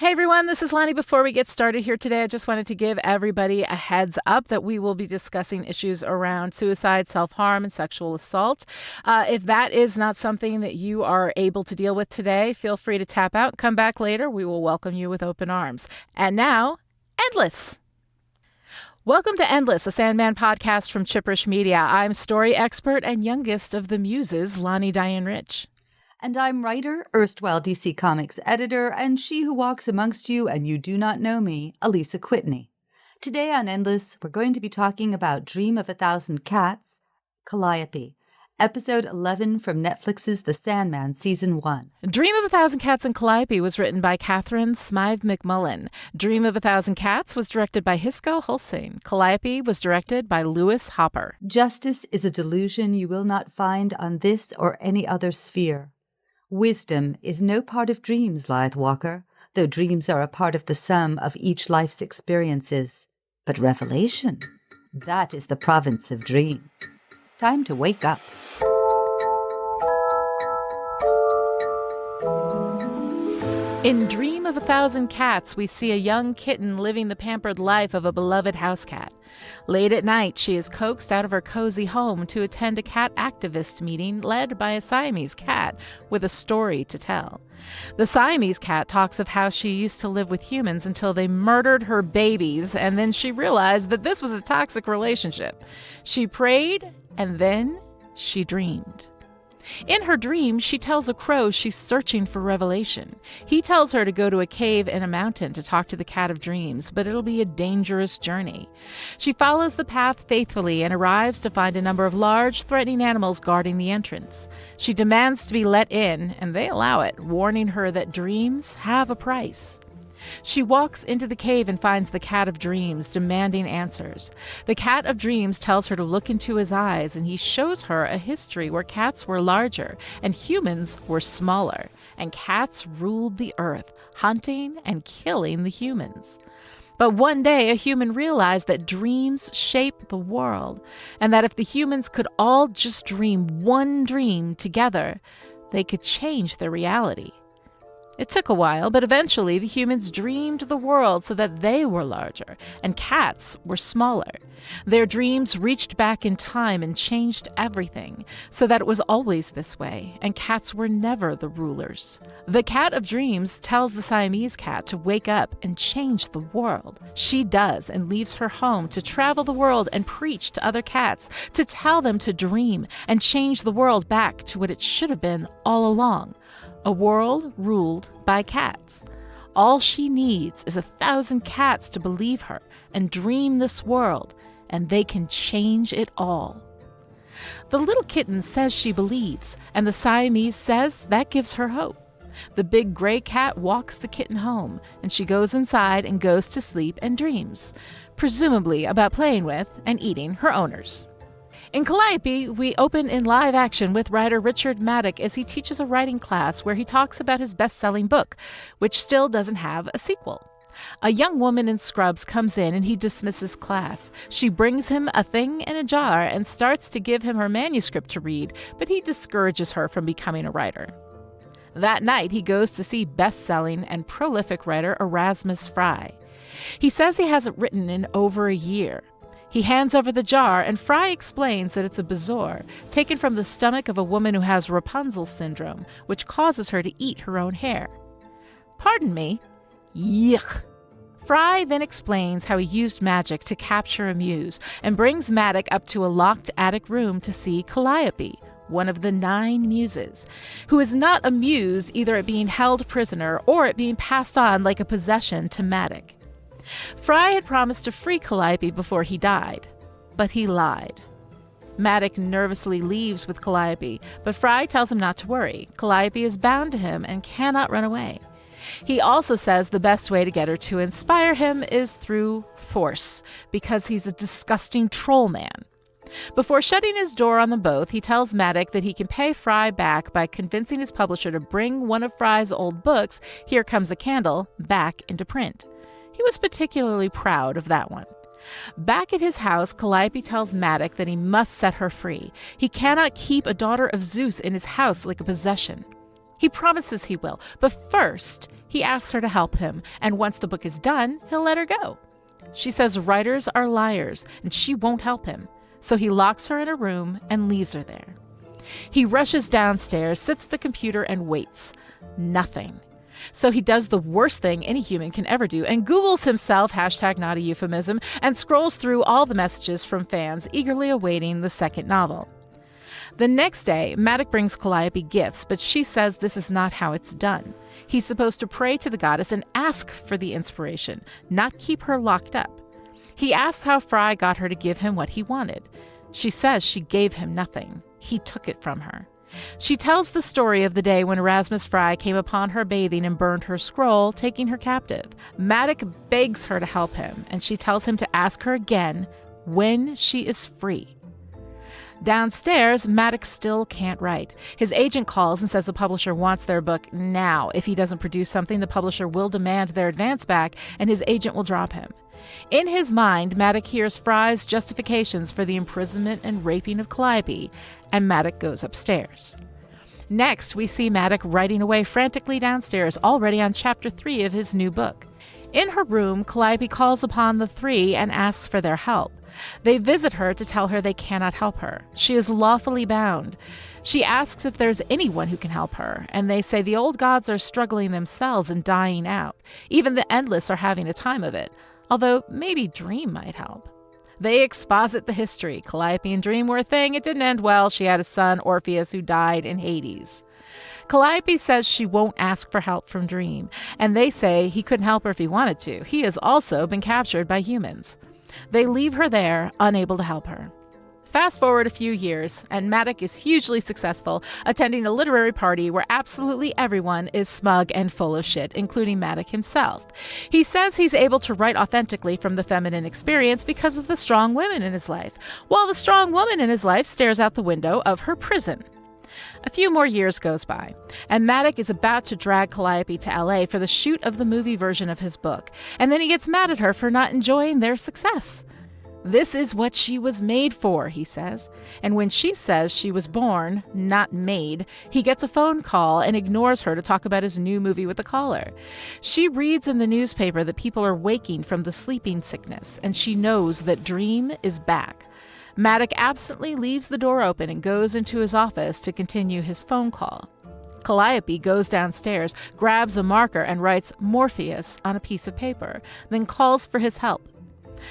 Hey everyone, this is Lani. Before we get started here today, I just wanted to give everybody a heads up that we will be discussing issues around suicide, self-harm, and sexual assault. If that is not something that you are able to deal with today, feel free to tap out and come back later. We will welcome you with open arms. And now, Endless. Welcome to Endless, a Sandman podcast from Chipperish Media. I'm story expert and youngest of the muses, Lani Diane Rich. And I'm writer, erstwhile DC Comics editor, and she who walks amongst you and you do not know me, Alisa Quitney. Today on Endless, we're going to be talking about Dream of a Thousand Cats, Calliope, episode 11 from Netflix's The Sandman, season 1. Dream of a Thousand Cats and Calliope was written by Catherine Smythe McMullen. Dream of a Thousand Cats was directed by Hisco Hulsane. Calliope was directed by Lewis Hopper. Justice is a delusion you will not find on this or any other sphere. Wisdom is no part of dreams, Lithe Walker, though dreams are a part of the sum of each life's experiences. But revelation, that is the province of dream. Time to wake up. In Dream of a Thousand Cats, we see a young kitten living the pampered life of a beloved house cat. Late at night, she is coaxed out of her cozy home to attend a cat activist meeting led by a Siamese cat with a story to tell. The Siamese cat talks of how she used to live with humans until they murdered her babies, and then she realized that this was a toxic relationship. She prayed, and then she dreamed. In her dream, she tells a crow she's searching for revelation. He tells her to go to a cave in a mountain to talk to the cat of dreams, but it'll be a dangerous journey. She follows the path faithfully and arrives to find a number of large, threatening animals guarding the entrance. She demands to be let in, and they allow it, warning her that dreams have a price. She walks into the cave and finds the cat of dreams, demanding answers. The cat of dreams tells her to look into his eyes, and he shows her a history where cats were larger and humans were smaller, and cats ruled the earth, hunting and killing the humans. But one day, a human realized that dreams shape the world, and that if the humans could all just dream one dream together, they could change their reality. It took a while, but eventually the humans dreamed the world so that they were larger, and cats were smaller. Their dreams reached back in time and changed everything, so that it was always this way, and cats were never the rulers. The cat of dreams tells the Siamese cat to wake up and change the world. She does, and leaves her home to travel the world and preach to other cats, to tell them to dream and change the world back to what it should have been all along. A world ruled by cats. All she needs is 1,000 cats to believe her and dream this world, and they can change it all. The little kitten says she believes, and the Siamese says that gives her hope. The big gray cat walks the kitten home, and she goes inside and goes to sleep and dreams, presumably about playing with and eating her owners. In Calliope, we open in live action with writer Richard Maddock as he teaches a writing class where he talks about his best-selling book, which still doesn't have a sequel. A young woman in scrubs comes in and he dismisses class. She brings him a thing in a jar and starts to give him her manuscript to read, but he discourages her from becoming a writer. That night, he goes to see best-selling and prolific writer Erasmus Fry. He says he hasn't written in over a year. He hands over the jar, and Fry explains that it's a bezoar, taken from the stomach of a woman who has Rapunzel syndrome, which causes her to eat her own hair. Pardon me? Yuck! Fry then explains how he used magic to capture a muse, and brings Maddock up to a locked attic room to see Calliope, one of the 9 muses, who is not a muse either at being held prisoner or at being passed on like a possession to Maddock. Fry had promised to free Calliope before he died, but he lied. Maddock nervously leaves with Calliope, but Fry tells him not to worry. Calliope is bound to him and cannot run away. He also says the best way to get her to inspire him is through force, because he's a disgusting troll man. Before shutting his door on them both, he tells Maddock that he can pay Fry back by convincing his publisher to bring one of Fry's old books, Here Comes a Candle, back into print. He was particularly proud of that one. Back at his house, Calliope tells Maddock that he must set her free. He cannot keep a daughter of Zeus in his house like a possession. He promises he will, but first, He asks her to help him, and once the book is done, he'll let her go. She says writers are liars, and she won't help him. So he locks her in a room and leaves her there. He rushes downstairs, sits at the computer, and waits. Nothing. So he does the worst thing any human can ever do and Googles himself, #not a euphemism, and scrolls through all the messages from fans eagerly awaiting the second novel. The next day, Maddox brings Calliope gifts, but she says this is not how it's done. He's supposed to pray to the goddess and ask for the inspiration, not keep her locked up. He asks how Fry got her to give him what he wanted. She says she gave him nothing. He took it from her. She tells the story of the day when Erasmus Fry came upon her bathing and burned her scroll, taking her captive. Maddox begs her to help him, and she tells him to ask her again when she is free. Downstairs, Maddox still can't write. His agent calls and says the publisher wants their book now. If he doesn't produce something, the publisher will demand their advance back, and his agent will drop him. In his mind, Maddox hears Fry's justifications for the imprisonment and raping of Calliope, and Maddox goes upstairs. Next, we see Maddox writing away frantically downstairs, already on chapter 3 of his new book. In her room, Calliope calls upon the three and asks for their help. They visit her to tell her they cannot help her. She is lawfully bound. She asks if there's anyone who can help her, and they say the old gods are struggling themselves and dying out. Even the endless are having a time of it, although maybe Dream might help. They exposit the history. Calliope and Dream were a thing. It didn't end well. She had a son, Orpheus, who died in Hades. Calliope says she won't ask for help from Dream, and they say he couldn't help her if he wanted to. He has also been captured by humans. They leave her there, unable to help her. Fast forward a few years, and Maddox is hugely successful, attending a literary party where absolutely everyone is smug and full of shit, including Maddox himself. He says he's able to write authentically from the feminine experience because of the strong women in his life, while the strong woman in his life stares out the window of her prison. A few more years goes by, and Maddox is about to drag Calliope to LA for the shoot of the movie version of his book, and then he gets mad at her for not enjoying their success. This is what she was made for, he says, and when she says she was born, not made, he gets a phone call and ignores her to talk about his new movie with the caller. She reads in the newspaper that people are waking from the sleeping sickness, and she knows that Dream is back. Maddox absently leaves the door open and goes into his office to continue his phone call. Calliope goes downstairs, grabs a marker, and writes Morpheus on a piece of paper, then calls for his help.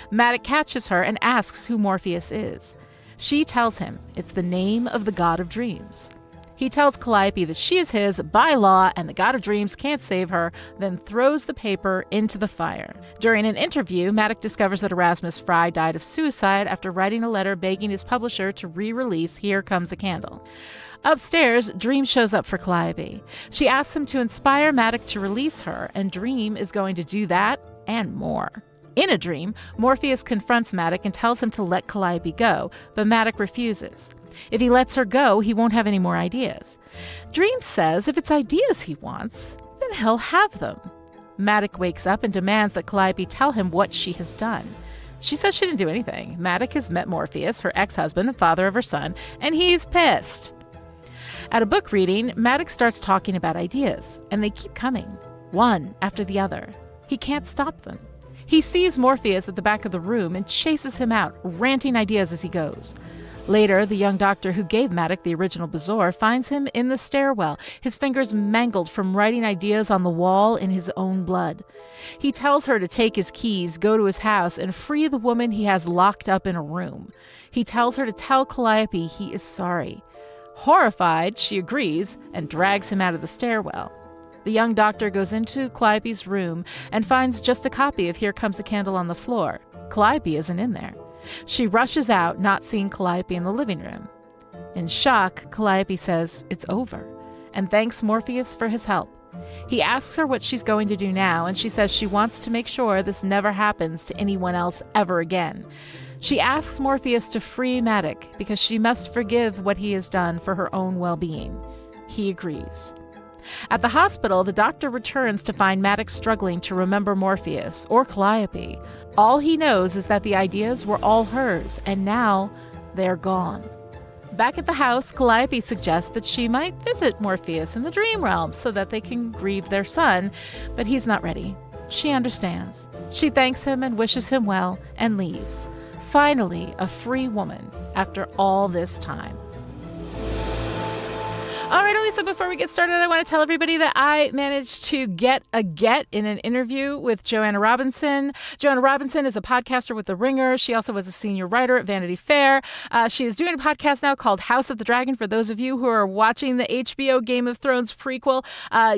Maddox catches her and asks who Morpheus is. She tells him it's the name of the god of dreams. He tells Calliope that she is his by law and the god of dreams can't save her, then throws the paper into the fire. During an interview, Maddox discovers that Erasmus Fry died of suicide after writing a letter begging his publisher to re-release Here Comes a Candle. Upstairs, Dream shows up for Calliope. She asks him to inspire Maddox to release her, and Dream is going to do that and more. In a dream, Morpheus confronts Maddox and tells him to let Calliope go, but Maddox refuses. If he lets her go, he won't have any more ideas. Dream says if it's ideas he wants, then he'll have them. Maddox wakes up and demands that Calliope tell him what she has done. She says she didn't do anything. Maddox has met Morpheus, her ex-husband and father of her son, and he's pissed. At a book reading, Maddox starts talking about ideas, and they keep coming, one after the other. He can't stop them. He sees Morpheus at the back of the room and chases him out, ranting ideas as he goes. Later, the young doctor who gave Maddox the original Bezoar finds him in the stairwell, his fingers mangled from writing ideas on the wall in his own blood. He tells her to take his keys, go to his house, and free the woman he has locked up in a room. He tells her to tell Calliope he is sorry. Horrified, she agrees and drags him out of the stairwell. The young doctor goes into Calliope's room and finds just a copy of Here Comes a Candle on the floor. Calliope isn't in there. She rushes out, not seeing Calliope in the living room. In shock, Calliope says it's over and thanks Morpheus for his help. He asks her what she's going to do now, and she says she wants to make sure this never happens to anyone else ever again. She asks Morpheus to free Maddox because she must forgive what he has done for her own well-being. He agrees. At the hospital, the doctor returns to find Maddox struggling to remember Morpheus or Calliope. All he knows is that the ideas were all hers, and now they're gone. Back at the house, Calliope suggests that she might visit Morpheus in the dream realm so that they can grieve their son, but he's not ready. She understands. She thanks him and wishes him well and leaves. Finally, a free woman after all this time. All right, Alisa, before we get started, I want to tell everybody that I managed to get in an interview with Joanna Robinson. Joanna Robinson is a podcaster with The Ringer. She also was a senior writer at Vanity Fair. She is doing a podcast now called House of the Dragon. For those of you who are watching the HBO Game of Thrones prequel,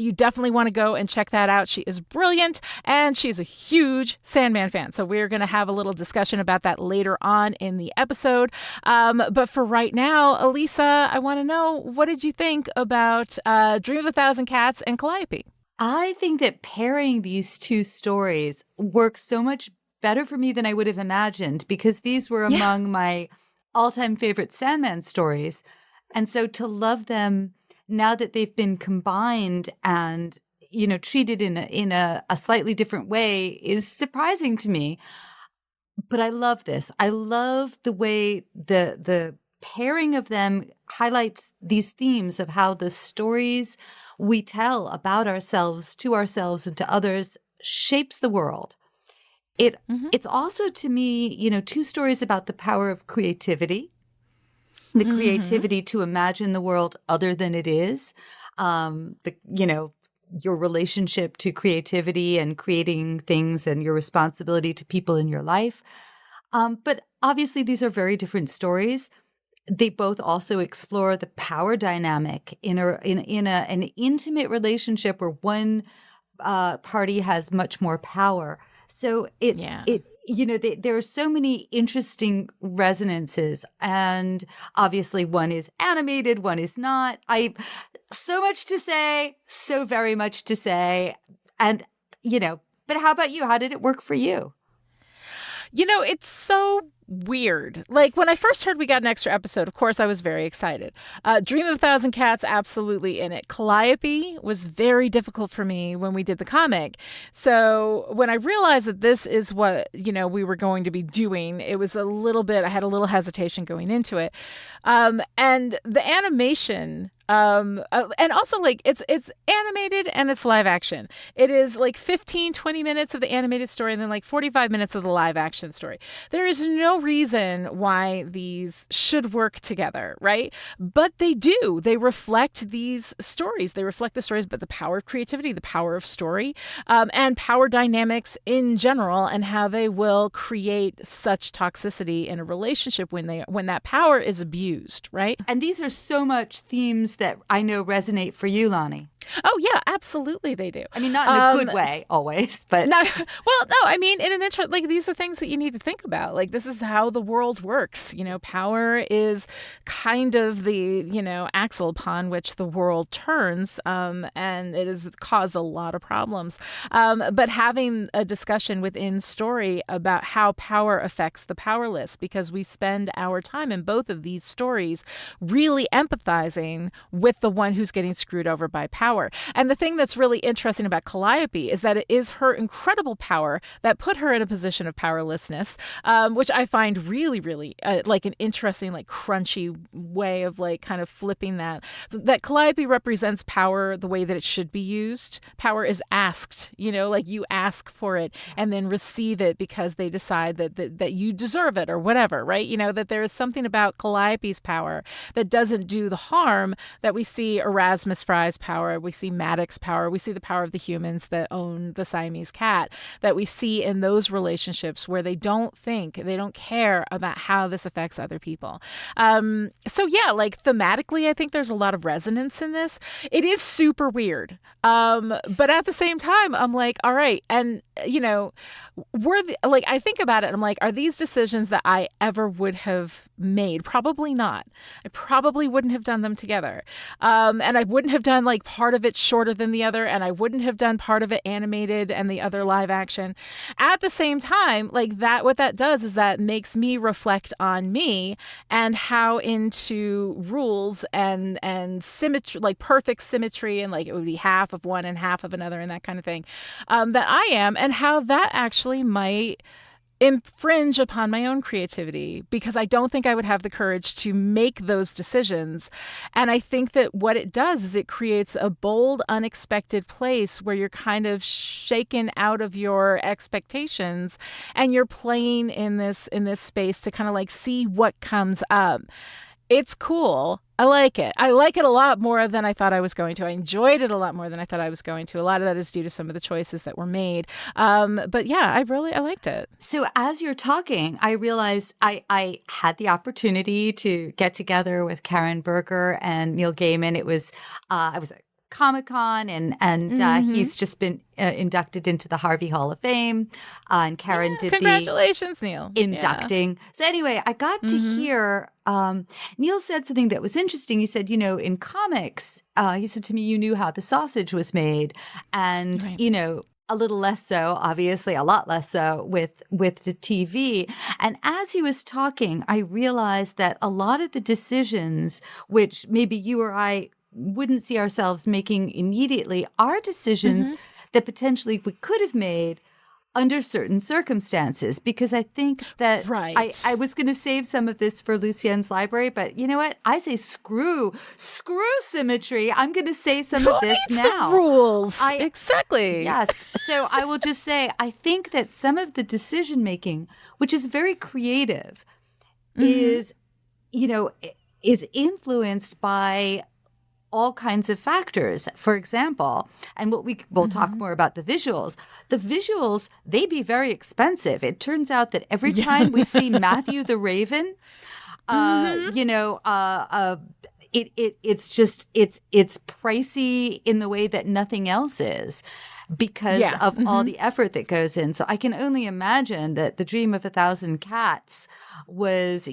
you definitely want to go and check that out. She is brilliant, and she's a huge Sandman fan. So we're going to have a little discussion about that later on in the episode. But for right now, Alisa, I want to know, what did you think about Dream of a Thousand Cats and Calliope? I think that pairing these two stories works so much better for me than I would have imagined, because these were among my all-time favorite Sandman stories. And so to love them now that they've been combined and, you know, treated in a slightly different way is surprising to me. But I love this. I love the way the pairing of them highlights these themes of how the stories we tell about ourselves, to ourselves and to others, shapes the world. It's also, to me, you know, two stories about the power of creativity, the creativity to imagine the world other than it is, your relationship to creativity and creating things and your responsibility to people in your life. But obviously, these are very different stories. They both also explore the power dynamic in an intimate relationship where one party has much more power. So there are so many interesting resonances, and obviously one is animated, one is not. So much to say, so very much to say, and but how about you? How did it work for you? You know, it's so weird. Like, when I first heard we got an extra episode, of course, I was very excited. Dream of a Thousand Cats, absolutely in it. Calliope was very difficult for me when we did the comic. So when I realized that this is what, we were going to be doing, it was I had a little hesitation going into it. And the animation, and also, like, it's animated and it's live action. It is like 15-20 minutes of the animated story and then like 45 minutes of the live action story. There is no reason why these should work together, right? But they do. They reflect these stories. They reflect the stories, but the power of creativity, the power of story, and power dynamics in general, and how they will create such toxicity in a relationship when that power is abused, right? And these are so much themes that I know resonate for you, Lani. Oh, yeah, absolutely they do. I mean, not in a good way always, but... I mean, in an intro, like, these are things that you need to think about. Like, this is how the world works. Power is kind of the, axle upon which the world turns, and it has caused a lot of problems. But having a discussion within story about how power affects the powerless, because we spend our time in both of these stories really empathizing with the one who's getting screwed over by power. And the thing that's really interesting about Calliope is that it is her incredible power that put her in a position of powerlessness, which I find really, really like an interesting, like, crunchy way of, like, kind of flipping that Calliope represents power the way that it should be used. Power is asked, like, you ask for it and then receive it because they decide that you deserve it or whatever, right? That there is something about Calliope's power that doesn't do the harm that we see Erasmus Fry's power. We see Maddox's power. We see the power of the humans that own the Siamese cat, that we see in those relationships where they don't care about how this affects other people. So yeah, like, thematically, I think there's a lot of resonance in this. It is super weird. But at the same time, I'm like, all right. And, I think about it, I'm like, are these decisions that I ever would have made? Probably not. I probably wouldn't have done them together. And I wouldn't have done, like, part of it shorter than the other, and I wouldn't have done part of it animated and the other live action. At the same time, like, that, what that does is that makes me reflect on me and how into rules and symmetry, like perfect symmetry, and like it would be half of one and half of another and that kind of thing, that I am, and how that actually might infringe upon my own creativity because I don't think I would have the courage to make those decisions. And I think that what it does is it creates a bold, unexpected place where you're kind of shaken out of your expectations and you're playing in this space to kind of like see what comes up. It's cool. I like it. I like it a lot more than I thought I was going to. I enjoyed it a lot more than I thought I was going to. A lot of that is due to some of the choices that were made. But yeah, I liked it. So as you're talking, I realized I had the opportunity to get together with Karen Berger and Neil Gaiman. It was I was at Comic-Con and he's just been inducted into the Harvey Hall of Fame. And Karen did congratulations, Neil. Inducting. Yeah. So anyway, I got to hear Neil said something that was interesting. He said, in comics, he said to me, you knew how the sausage was made. And, a little less so, obviously, a lot less so with the TV. And as he was talking, I realized that a lot of the decisions, which maybe you or I wouldn't see ourselves making immediately, are decisions that potentially we could have made under certain circumstances, because I think that I was going to save some of this for Lucien's library, but you know what? I say screw symmetry. I'm going to say some of this now. The rules. Exactly. Yes. So I will just say, I think that some of the decision making, which is very creative, is influenced by all kinds of factors. For example, and what we'll talk more about the visuals, they be very expensive. It turns out that every time we see Matthew the Raven, it's pricey in the way that nothing else is because of all the effort that goes in. So I can only imagine that The Dream of a Thousand Cats was,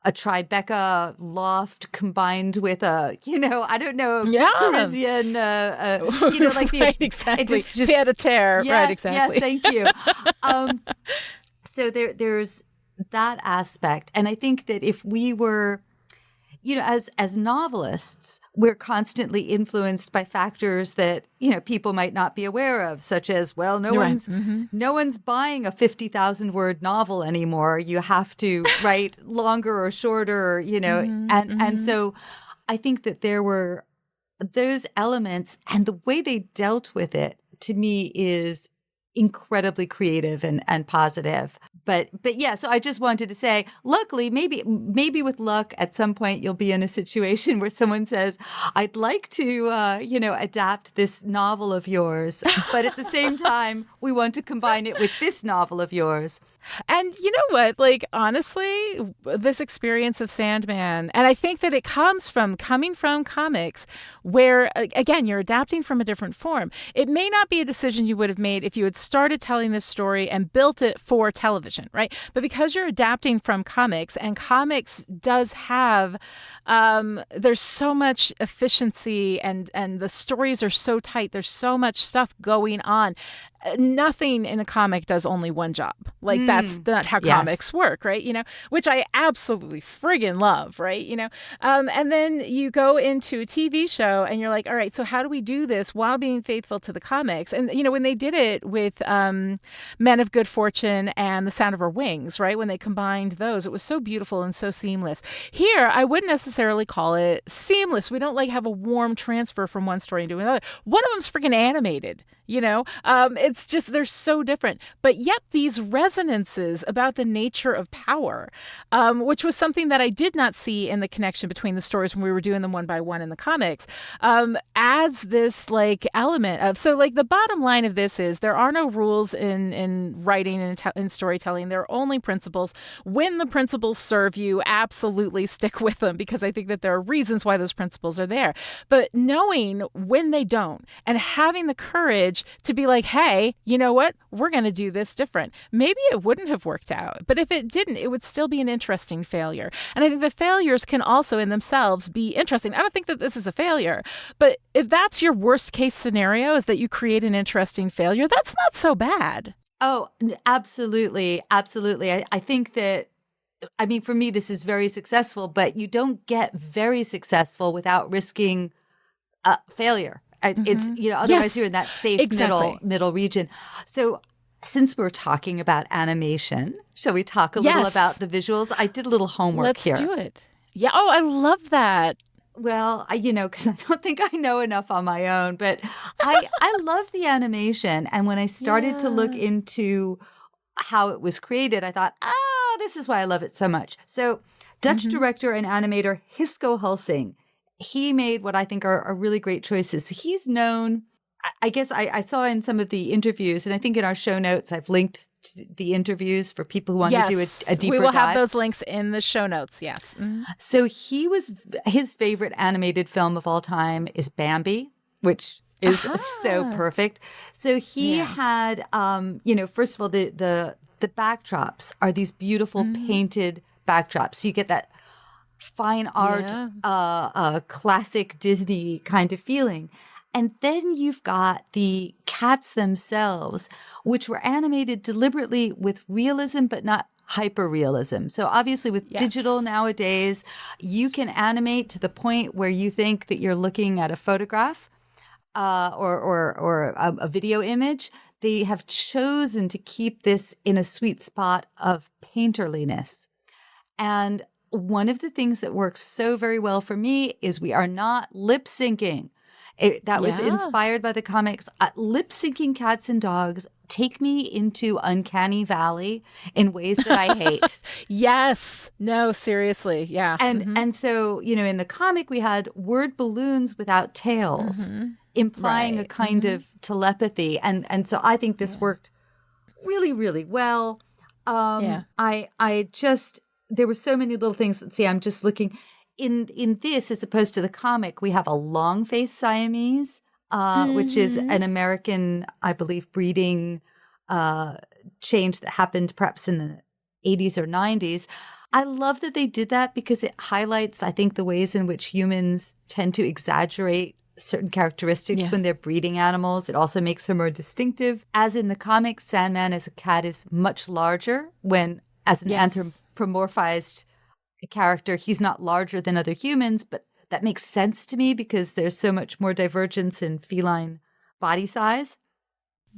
a Tribeca loft combined with I don't know, Parisian, like exactly. It just pied a terre, yes, right? Exactly. Yes, thank you. So there's that aspect, and I think that if we were, as novelists, we're constantly influenced by factors that people might not be aware of, such as no one's buying a 50,000 word novel anymore. You have to write longer or shorter, and so I think that there were those elements, and the way they dealt with it to me is incredibly creative and positive. But yeah, so I just wanted to say, luckily, maybe with luck, at some point you'll be in a situation where someone says, I'd like to, adapt this novel of yours, but at the same time, we want to combine it with this novel of yours. And you know what? Like, honestly, this experience of Sandman, and I think that it coming from comics where, again, you're adapting from a different form. It may not be a decision you would have made if you had started telling this story and built it for television, right? But because you're adapting from comics, and comics does have, there's so much efficiency and the stories are so tight. There's so much stuff going on. Nothing in a comic does only one job. Like that's not how comics work, right? Which I absolutely friggin' love, right? And then you go into a TV show and you're like, all right, so how do we do this while being faithful to the comics? And, when they did it with Men of Good Fortune and The Sound of Her Wings, right? When they combined those, it was so beautiful and so seamless. Here, I wouldn't necessarily call it seamless. We don't have a warm transfer from one story into another. One of them's friggin' animated, it's just, they're so different, but yet these resonances about the nature of power, which was something that I did not see in the connection between the stories when we were doing them one by one in the comics, adds this element of, so the bottom line of this is there are no rules in writing and in storytelling. There are only principles. When the principles serve you, absolutely stick with them, because I think that there are reasons why those principles are there. But knowing when they don't and having the courage to be like, hey, you know what? We're going to do this different. Maybe it wouldn't have worked out, but if it didn't, it would still be an interesting failure. And I think the failures can also in themselves be interesting. I don't think that this is a failure, but if that's your worst case scenario, is that you create an interesting failure, that's not so bad. Oh, absolutely. Absolutely. I think that, for me, this is very successful, but you don't get very successful without risking failure. It's, otherwise you're in that safe middle region. So since we're talking about animation, shall we talk a little about the visuals? I did a little homework here. Let's do it. Yeah. Oh, I love that. Well, because I don't think I know enough on my own, but I love the animation. And when I started to look into how it was created, I thought, oh, this is why I love it so much. So Dutch director and animator Hisco Hulsing, he made what I think are really great choices. He's known, I guess I saw in some of the interviews, and I think in our show notes, I've linked to the interviews for people who want to do a deeper dive. We will have those links in the show notes, yes. Mm-hmm. So his favorite animated film of all time is Bambi, which is so perfect. So he had, first of all, the backdrops are these beautiful painted backdrops. So you get that fine art, classic Disney kind of feeling. And then you've got the cats themselves, which were animated deliberately with realism, but not hyper-realism. So obviously with digital nowadays, you can animate to the point where you think that you're looking at a photograph or a video image. They have chosen to keep this in a sweet spot of painterliness. And one of the things that works so very well for me is we are not lip syncing. That was inspired by the comics. Lip syncing cats and dogs take me into Uncanny Valley in ways that I hate. Yes. No, seriously. Yeah. And so, in the comic, we had word balloons without tails, implying a kind of telepathy. And so I think this worked really, really well. There were so many little things. Let's see, I'm just looking. In this, as opposed to the comic, we have a long-faced Siamese, which is an American, I believe, breeding change that happened perhaps in the 80s or 90s. I love that they did that because it highlights, I think, the ways in which humans tend to exaggerate certain characteristics when they're breeding animals. It also makes her more distinctive. As in the comic, Sandman as a cat is much larger when, as an anthropomorphized character, he's not larger than other humans, but that makes sense to me because there's so much more divergence in feline body size.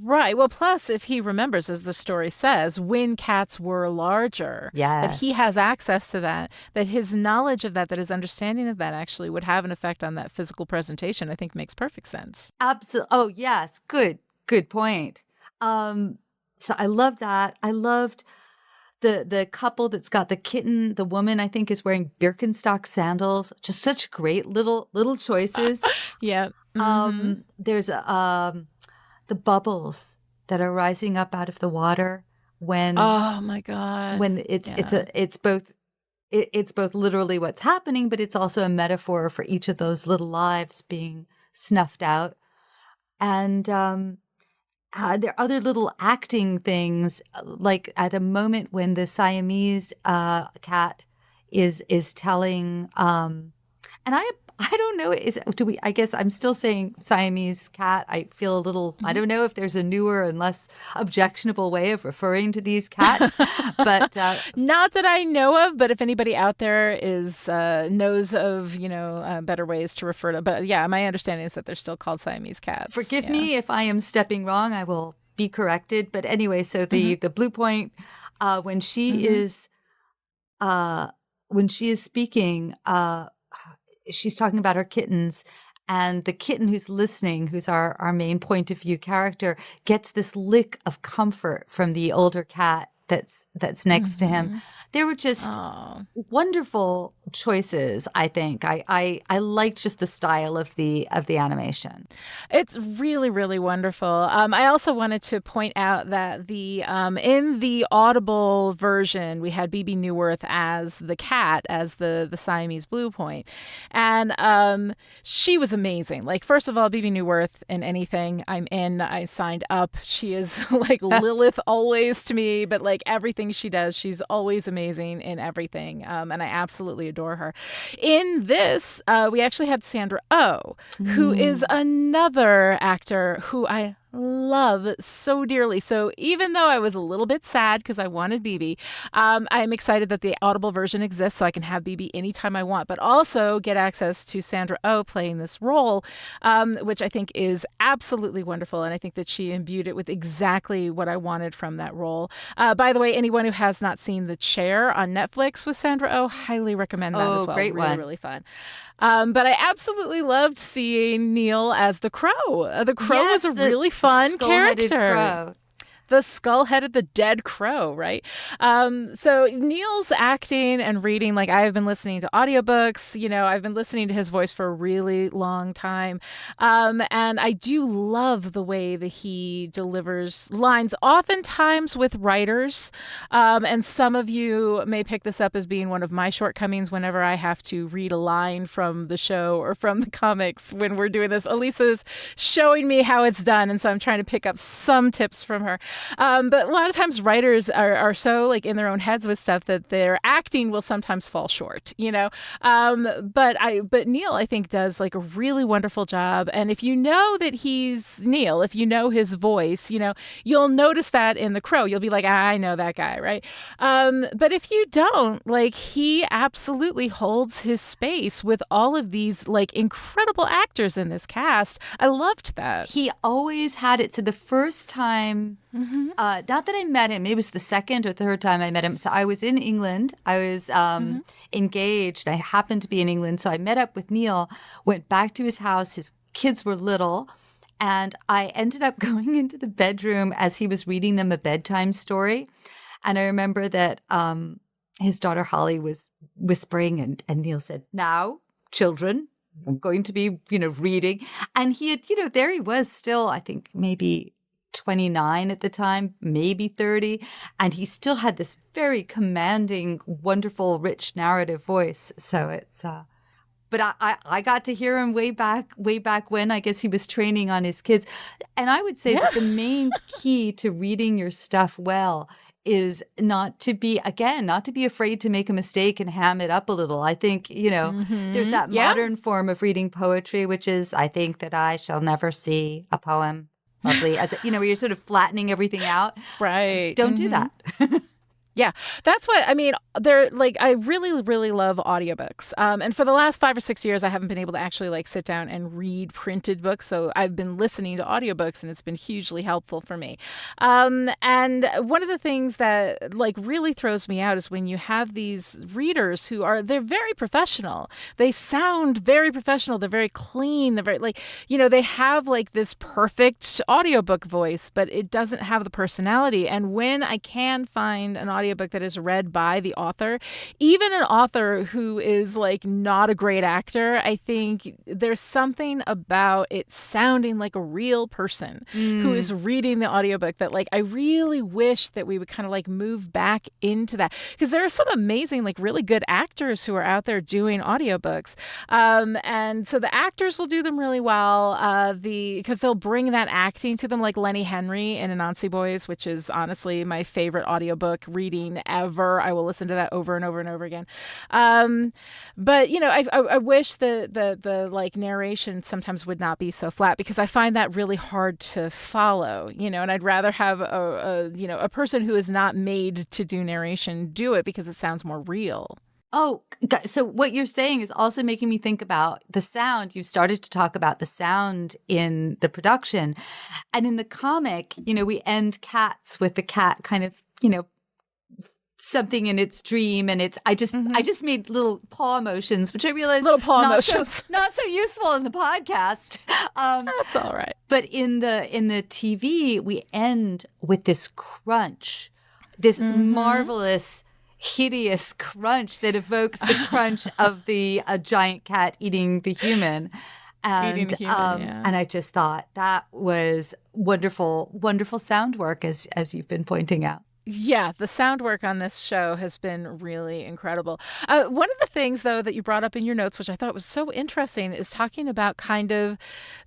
Right. Well, plus, if he remembers, as the story says, when cats were larger, that he has access to that his knowledge of that his understanding of that actually would have an effect on that physical presentation, I think makes perfect sense. Absolutely. Oh, yes. Good point. So I love that. I loved the couple that's got the kitten. The woman, I think, is wearing Birkenstock sandals. Just such great little choices. Yeah. There's the bubbles that are rising up out of the water when. Oh my God! When it's both literally what's happening, but it's also a metaphor for each of those little lives being snuffed out, and. There are other little acting things, like at a moment when the Siamese cat is telling, and I don't know, I guess I'm still saying Siamese cat. I feel a little, I don't know if there's a newer and less objectionable way of referring to these cats, but. Not that I know of, but if anybody out there knows of, better ways to refer to, but yeah, my understanding is that they're still called Siamese cats. Forgive me if I am stepping wrong, I will be corrected. But anyway, so the Blue Point, when she is speaking, she's talking about her kittens, and the kitten who's listening, who's our main point of view character, gets this lick of comfort from the older cat that's next to him. There were just wonderful choices, I think. I like just the style of the animation. It's really, really wonderful. I also wanted to point out that the in the Audible version, we had BB Newirth as the cat, as the Siamese Blue Point. And she was amazing. Like, first of all, BB Newirth in anything I'm in, I signed up. She is like Lilith always to me, but like everything she does, she's always amazing in everything. And I absolutely adore her. In this, we actually had Sandra Oh, who is another actor who I love so dearly. So even though I was a little bit sad because I wanted BB, I'm excited that the Audible version exists so I can have BB anytime I want, but also get access to Sandra Oh playing this role, which I think is absolutely wonderful. And I think that she imbued it with exactly what I wanted from that role. By the way, anyone who has not seen The Chair on Netflix with Sandra Oh, highly recommend that as well. Great really, one. really fun. But I absolutely loved seeing Neil as the Crow. The Crow was a really fun character. Crow. The skull-headed, the dead crow, right? So Neil's acting and reading, like I've been listening to audiobooks, I've been listening to his voice for a really long time. And I do love the way that he delivers lines, oftentimes with writers. And some of you may pick this up as being one of my shortcomings whenever I have to read a line from the show or from the comics when we're doing this. Alisa's showing me how it's done, and so I'm trying to pick up some tips from her. But a lot of times writers are so like in their own heads with stuff that their acting will sometimes fall short, But Neil, I think, does like a really wonderful job. And if you know that he's Neil, if you know his voice, you'll notice that in The Crow. You'll be like, I know that guy, right? But if you don't, like, he absolutely holds his space with all of these like incredible actors in this cast. I loved that. He always had it. So the first time, not that I met him, it was the second or third time I met him. So I was in England. I was engaged. I happened to be in England. So I met up with Neil, went back to his house. His kids were little. And I ended up going into the bedroom as he was reading them a bedtime story. And I remember that his daughter Holly was whispering, and Neil said, "Now, children, I'm going to be, reading." And he had, there he was still, I think maybe 29 at the time, maybe 30. And he still had this very commanding, wonderful, rich narrative voice. So it's, but I got to hear him way back when. I guess he was training on his kids. And I would say that the main key to reading your stuff well is not to be afraid to make a mistake and ham it up a little. I think, there's that modern form of reading poetry, which is, I think that I shall never see a poem lovely, as where you're sort of flattening everything out. Right. Don't do that. Yeah, that's what I mean. They're like, I really, really love audiobooks. And for the last 5 or 6 years, I haven't been able to actually like sit down and read printed books. So I've been listening to audiobooks, and it's been hugely helpful for me. And one of the things that like really throws me out is when you have these readers who they're very professional. They sound very professional. They're very clean. They're very they have like this perfect audiobook voice, but it doesn't have the personality. And when I can find an audiobook that is read by the author, even an author who is like not a great actor, I think there's something about it sounding like a real person who is reading the audiobook that like I really wish that we would kind of like move back into that, because there are some amazing like really good actors who are out there doing audiobooks, and so the actors will do them really well because they'll bring that acting to them, like Lenny Henry in Anansi Boys, which is honestly my favorite audiobook reading ever. I will listen to that over and over and over again. But I wish the like narration sometimes would not be so flat, because I find that really hard to follow, and I'd rather have a person who is not made to do narration do it, because it sounds more real. Oh, so what you're saying is also making me think about the sound. You started to talk about the sound in the production, and in the comic, we end Cats with the cat kind of, something in its dream, and I just made little paw motions, which I realized not so useful in the podcast. That's all right. But in the TV, we end with this crunch, this marvelous, hideous crunch that evokes the crunch of a giant cat eating the human. And and I just thought that was wonderful, wonderful sound work, as you've been pointing out. Yeah, the sound work on this show has been really incredible. One of the things, though, that you brought up in your notes, which I thought was so interesting, is talking about kind of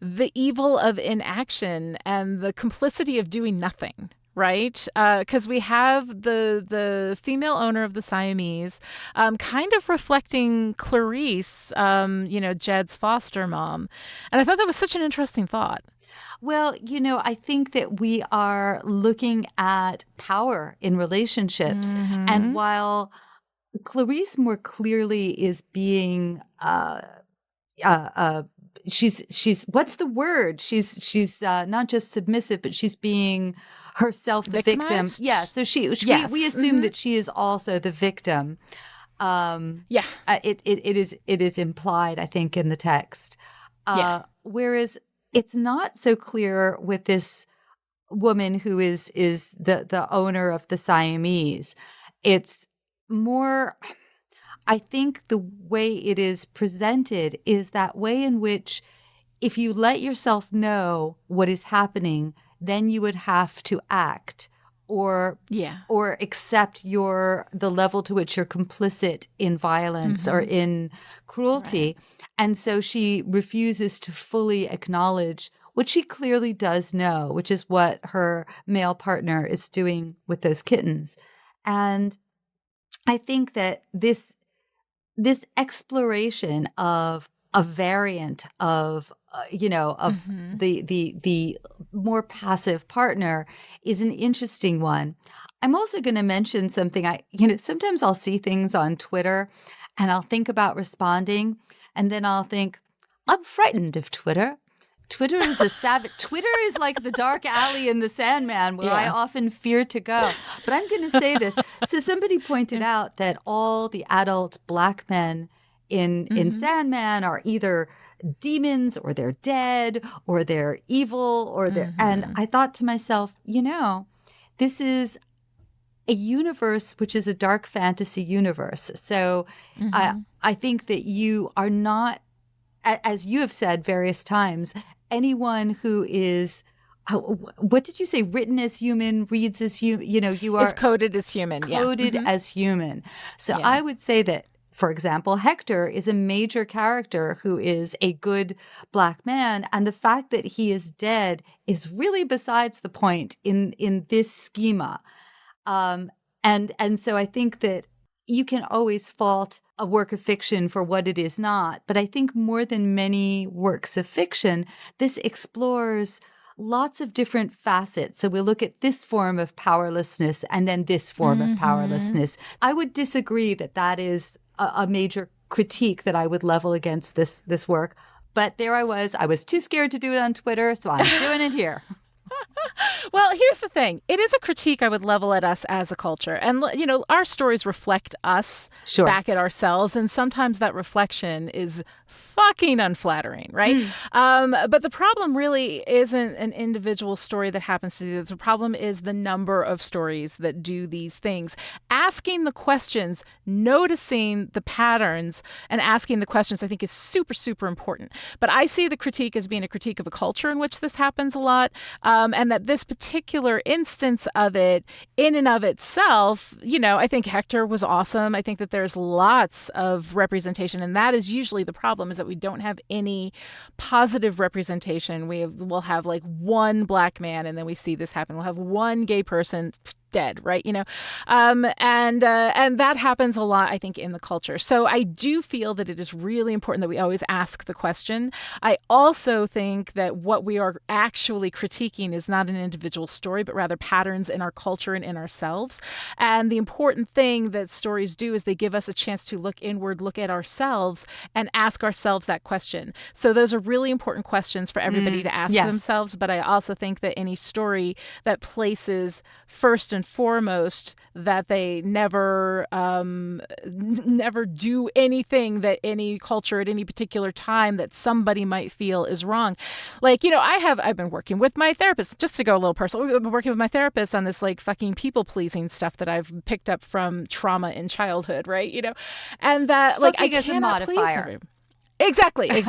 the evil of inaction and the complicity of doing nothing. Right? Because we have the female owner of the Siamese kind of reflecting Clarice, Jed's foster mom. And I thought that was such an interesting thought. Well, I think that we are looking at power in relationships. And while Clarice more clearly is being, she's what's the word? She's not just submissive, but she's being herself the victim. Victimized? Yeah. So Yes. we assume that she is also the victim. It is implied, I think, in the text. Whereas it's not so clear with this woman who is the owner of the Siamese. It's more, I think the way it is presented is that way in which if you let yourself know what is happening, then you would have to act or accept the level to which you're complicit in violence or in cruelty. Right. And so she refuses to fully acknowledge what she clearly does know, which is what her male partner is doing with those kittens. And I think that this exploration of a variant of the more passive partner is an interesting one. I'm also going to mention something. Sometimes I'll see things on Twitter and I'll think about responding, and then I'll think, I'm frightened of Twitter. Twitter is a savage. Twitter is like the dark alley in the Sandman where I often fear to go. But I'm going to say this. So somebody pointed out that all the adult Black men in Sandman are either demons or they're dead or they're evil or they're, and I thought to myself, this is a universe which is a dark fantasy universe. So I think that you are not, as you have said various times, anyone who is, what did you say? Written as human, reads as human. You are. It's coded as human. Coded as human. So I would say that, for example, Hector is a major character who is a good Black man, and the fact that he is dead is really besides the point in this schema. And so I think that you can always fault a work of fiction for what it is not. But I think more than many works of fiction, this explores lots of different facets. So we'll look at this form of powerlessness and then this form of powerlessness. I would disagree that is a major critique that I would level against this work. But there I was too scared to do it on Twitter, so I'm doing it here. Well, here's the thing. It is a critique I would level at us as a culture. And, our stories reflect us back at ourselves. And sometimes that reflection is fucking unflattering, right? But the problem really isn't an individual story that happens to do this. The problem is the number of stories that do these things. Asking the questions, noticing the patterns, and asking the questions, I think is super, super important. But I see the critique as being a critique of a culture in which this happens a lot. And that this particular instance of it in and of itself, I think Hector was awesome. I think that there's lots of representation, and that is usually the problem, is that we don't have any positive representation. We'll have like one Black man, and then we see this happen. We'll have one gay person dead, right? And that happens a lot, I think, in the culture. So I do feel that it is really important that we always ask the question. I also think that what we are actually critiquing is not an individual story, but rather patterns in our culture and in ourselves. And the important thing that stories do is they give us a chance to look inward, look at ourselves, and ask ourselves that question. So those are really important questions for everybody to ask themselves. But I also think that any story that places first and foremost that they never do anything that any culture at any particular time that somebody might feel is wrong. Like, I've been working with my therapist, just to go a little personal. I've been working with my therapist on this like fucking people pleasing stuff that I've picked up from trauma in childhood, right? And that like I as a modifier. Exactly. But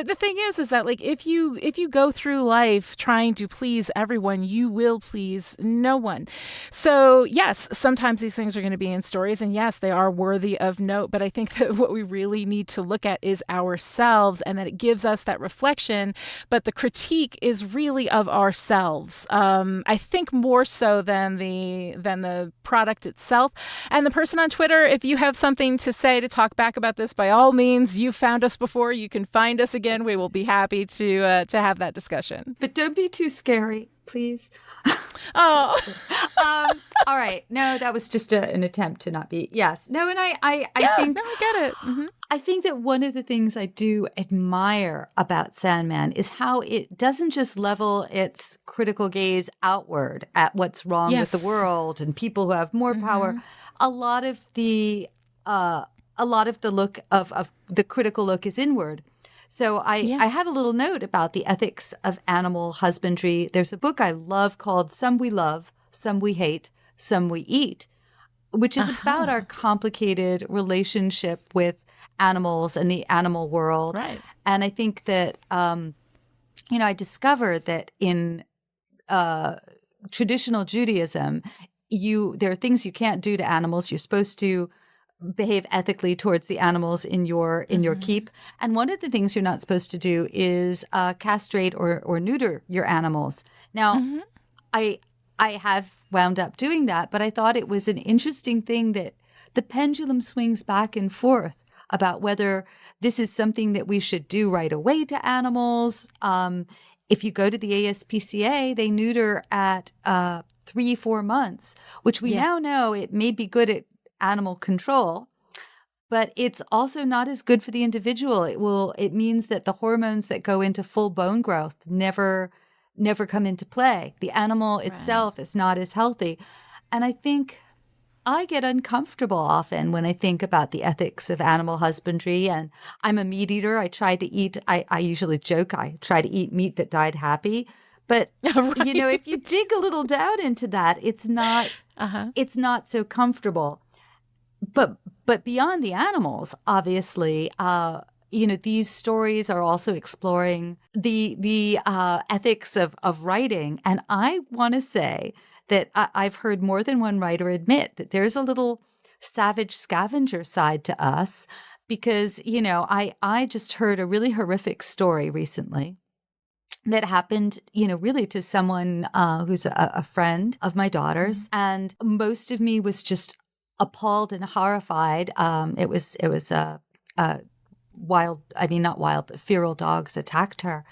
the thing is that like if you go through life trying to please everyone, you will please no one. So yes, sometimes these things are going to be in stories, and yes, they are worthy of note. But I think that what we really need to look at is ourselves, and that it gives us that reflection. But the critique is really of ourselves. I think more so than the product itself. And the person on Twitter, if you have something to say, to talk back about this, by all means, you found us before. You can find us again. We will be happy to have that discussion. But don't be too scary, please. Oh. All right. No, that was just an attempt to not be. Yes. No, and I think. No, I get it. Mm-hmm. I think that one of the things I do admire about Sandman is how it doesn't just level its critical gaze outward at what's wrong with the world and people who have more power. A lot of the look of the critical look is inward. So I had a little note about the ethics of animal husbandry. There's a book I love called Some We Love, Some We Hate, Some We Eat, which is about our complicated relationship with animals and the animal world. Right. And I think that, I discovered that in traditional Judaism, there are things you can't do to animals. You're supposed to behave ethically towards the animals in your keep. And one of the things you're not supposed to do is castrate or neuter your animals. Now, I have wound up doing that, but I thought it was an interesting thing that the pendulum swings back and forth about whether this is something that we should do right away to animals. If you go to the ASPCA, they neuter at 3-4 months, which we now know it may be good at animal control, but it's also not as good for the individual. It means that the hormones that go into full bone growth never come into play. The animal itself is not as healthy. And I think I get uncomfortable often when I think about the ethics of animal husbandry. And I'm a meat eater. I try to eat, I usually joke, I try to eat meat that died happy. But, if you dig a little down into that, it's not so comfortable. But beyond the animals, obviously, these stories are also exploring the ethics of writing. And I want to say that I've heard more than one writer admit that there's a little savage scavenger side to us because, I just heard a really horrific story recently that happened, really to someone who's a friend of my daughter's. And most of me was just appalled and horrified. It was not wild, but feral dogs attacked her.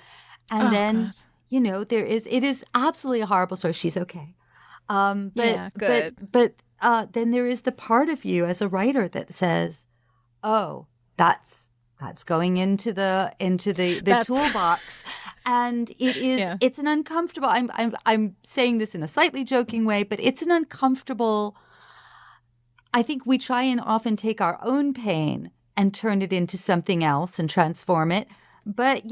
And then, God. It is absolutely a horrible story. She's okay. Good. But then there is the part of you as a writer that says, oh, that's going into the toolbox. And it's an uncomfortable, I'm saying this in a slightly joking way, but it's an uncomfortable, I think we try and often take our own pain and turn it into something else and transform it. But,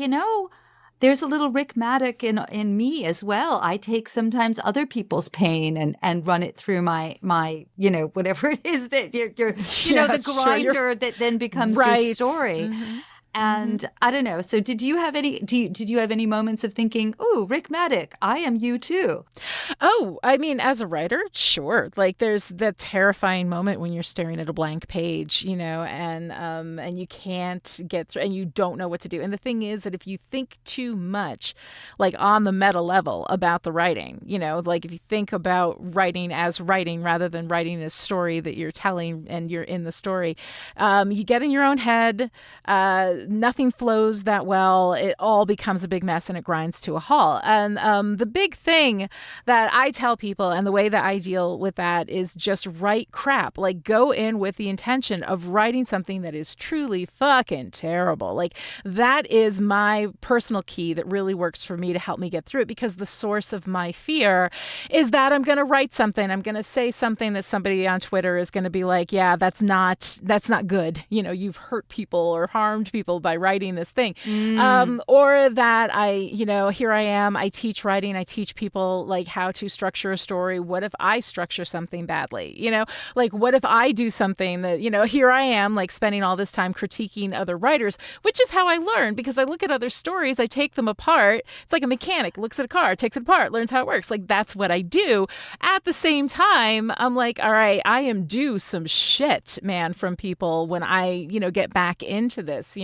there's a little Rick Maddock in me as well. I take sometimes other people's pain and run it through my whatever it is that you're the grinder that then becomes your story. Mm-hmm. And I don't know. So did you have any moments of thinking, "Oh, Rick Maddock, I am you too"? Oh, I mean, as a writer, sure. Like there's the terrifying moment when you're staring at a blank page, and you can't get through and you don't know what to do. And the thing is that if you think too much, like on the meta level about the writing, like if you think about writing as writing rather than writing a story that you're telling and you're in the story, you get in your own head. Nothing flows that well. It all becomes a big mess and it grinds to a halt. And the big thing that I tell people and the way that I deal with that is just write crap. Like go in with the intention of writing something that is truly fucking terrible. Like that is my personal key that really works for me to help me get through it, because the source of my fear is that I'm going to write something. I'm going to say something that somebody on Twitter is going to be like, yeah, that's not good. You've hurt people or harmed people by writing this thing. Or that here I am, I teach writing, I teach people like how to structure a story. What if I structure something badly? Like what if I do something that, here I am like spending all this time critiquing other writers, which is how I learn, because I look at other stories, I take them apart. It's like a mechanic looks at a car, takes it apart, learns how it works. Like that's what I do. At the same time, I'm like, all right, I am due some shit, man, from people when I, get back into this,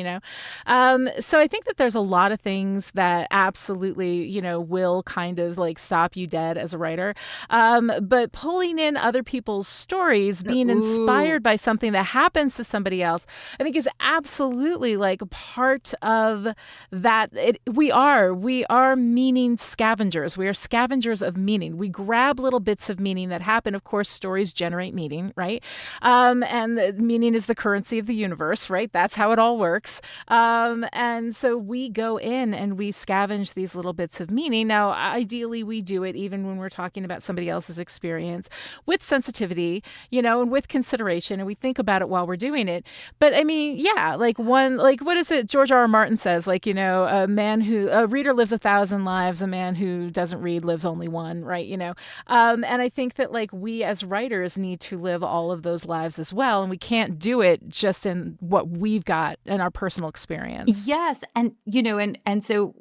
So I think that there's a lot of things that absolutely, will kind of like stop you dead as a writer. But pulling in other people's stories, being inspired by something that happens to somebody else, I think is absolutely like part of that. We are meaning scavengers. We are scavengers of meaning. We grab little bits of meaning that happen. Of course, stories generate meaning, right? And meaning is the currency of the universe, right? That's how it all works. And so we go in and we scavenge these little bits of meaning. Now, ideally, we do it even when we're talking about somebody else's experience with sensitivity, and with consideration, and we think about it while we're doing it. But I mean, yeah, what is it? George R. R. Martin says, a reader lives 1,000 lives, a man who doesn't read lives only one, right? And I think that we as writers need to live all of those lives as well, and we can't do it just in what we've got in our personal experience. Yes, and and so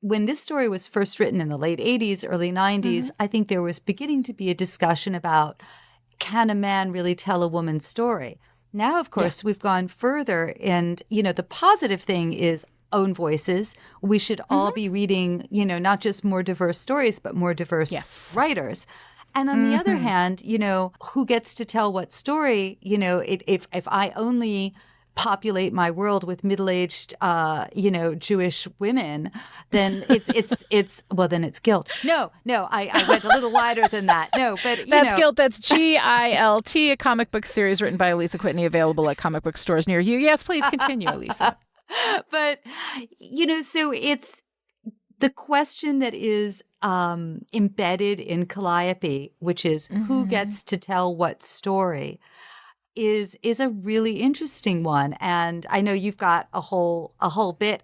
when this story was first written in the late 80s, early 90s, I think there was beginning to be a discussion about, can a man really tell a woman's story? Now, of course, we've gone further, and the positive thing is own voices. We should all be reading, not just more diverse stories, but more diverse writers. And on the other hand, who gets to tell what story? If I only populate my world with middle-aged, Jewish women, then it's guilt. No, I went a little wider than that. No, but that's guilt. That's GILT, a comic book series written by Alisa Whitney, available at comic book stores near you. Yes, please continue, Alisa. But so it's the question that is embedded in Calliope, which is who gets to tell what story, is a really interesting one. And I know you've got a whole bit.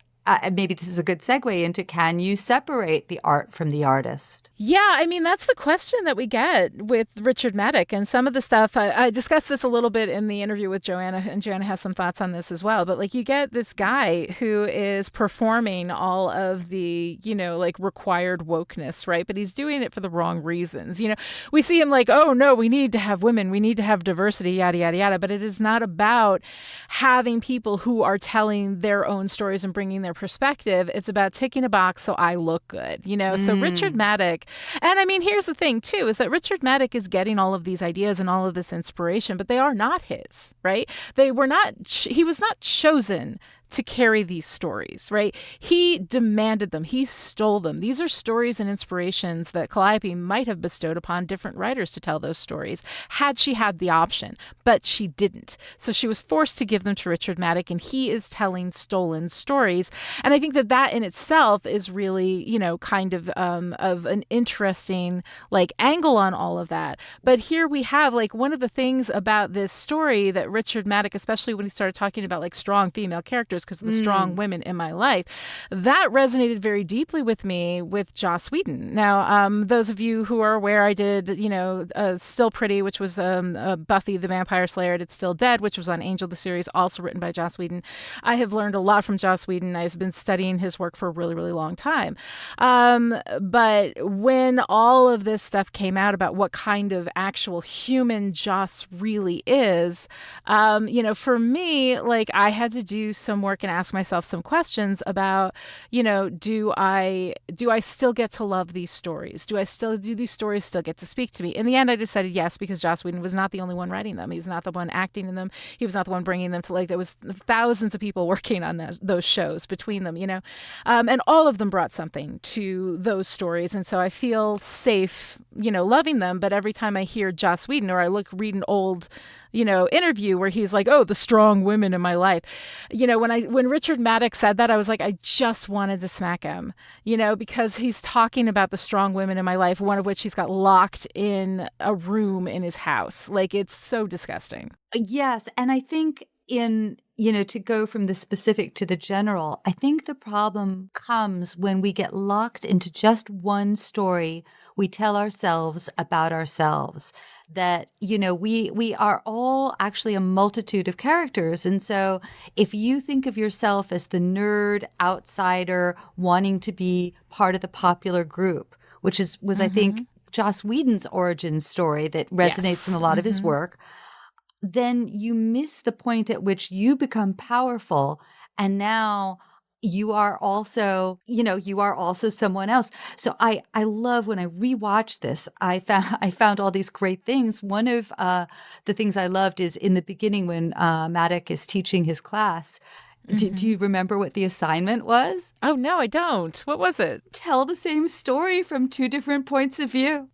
Maybe this is a good segue into, can you separate the art from the artist? Yeah, I mean, that's the question that we get with Richard Maddock. And some of the stuff, I discussed this a little bit in the interview with Joanna, and Joanna has some thoughts on this as well. But you get this guy who is performing all of the, required wokeness, right? But he's doing it for the wrong reasons. We see him oh, no, we need to have women, we need to have diversity, yada, yada, yada. But it is not about having people who are telling their own stories and bringing their perspective. It's about ticking a box so I look good, So Richard Maddock, and I mean, here's the thing too, is that Richard Maddock is getting all of these ideas and all of this inspiration, but they are not his, right? He was not chosen to carry these stories, right? He demanded them. He stole them. These are stories and inspirations that Calliope might have bestowed upon different writers to tell those stories had she had the option, but she didn't. So she was forced to give them to Richard Maddock, and he is telling stolen stories. And I think that in itself is really, kind of an interesting angle on all of that. But here we have one of the things about this story that Richard Maddock, especially when he started talking about strong female characters, because of the strong women in my life, that resonated very deeply with me with Joss Whedon. Now, those of you who are aware, I did, Still Pretty, which was Buffy the Vampire Slayer. It's Still Dead, which was on Angel, the series, also written by Joss Whedon. I have learned a lot from Joss Whedon. I've been studying his work for a really, really long time. But when all of this stuff came out about what kind of actual human Joss really is, for me, I had to do some work and ask myself some questions about, do I still get to love these stories? Do these stories still get to speak to me? In the end, I decided yes, because Joss Whedon was not the only one writing them. He was not the one acting in them. He was not the one bringing them to there was thousands of people working on those shows between them, and all of them brought something to those stories. And so I feel safe, loving them. But every time I hear Joss Whedon, or I read an old interview where he's oh, the strong women in my life. When Richard Maddock said that, I was I just wanted to smack him, because he's talking about the strong women in my life, one of which he's got locked in a room in his house. It's so disgusting. Yes. And I think to go from the specific to the general, I think the problem comes when we get locked into just one story we tell ourselves about ourselves. That, we are all actually a multitude of characters. And so if you think of yourself as the nerd outsider wanting to be part of the popular group, which was I think, Joss Whedon's origin story that resonates in a lot of his work, then you miss the point at which you become powerful And now you are also, you are also someone else. So I love when I rewatch this, I found all these great things. One of the things I loved is in the beginning when Maddox is teaching his class. Do you remember what the assignment was? Oh, no, I don't. What was it? Tell the same story from two different points of view.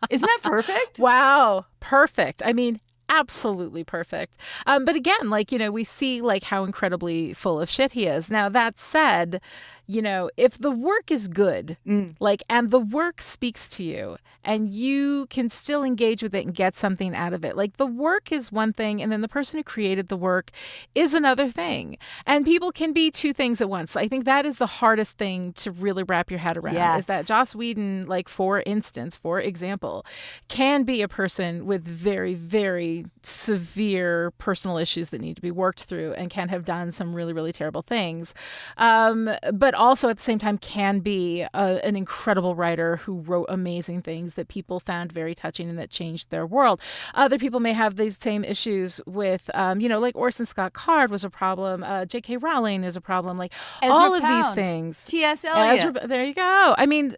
Isn't that perfect? Wow. Perfect. I mean, absolutely perfect. But again, we see how incredibly full of shit he is. Now, that said, if the work is good, and the work speaks to you and you can still engage with it and get something out of it, the work is one thing. And then the person who created the work is another thing. And people can be two things at once. I think that is the hardest thing to really wrap your head around is that Joss Whedon, for example, can be a person with very, very severe personal issues that need to be worked through and can have done some really, really terrible things. But also at the same time can be an incredible writer who wrote amazing things that people found very touching and that changed their world. Other people may have these same issues with, Orson Scott Card was a problem. J.K. Rowling is a problem. All of these things. T.S. Eliot. There you go. I mean,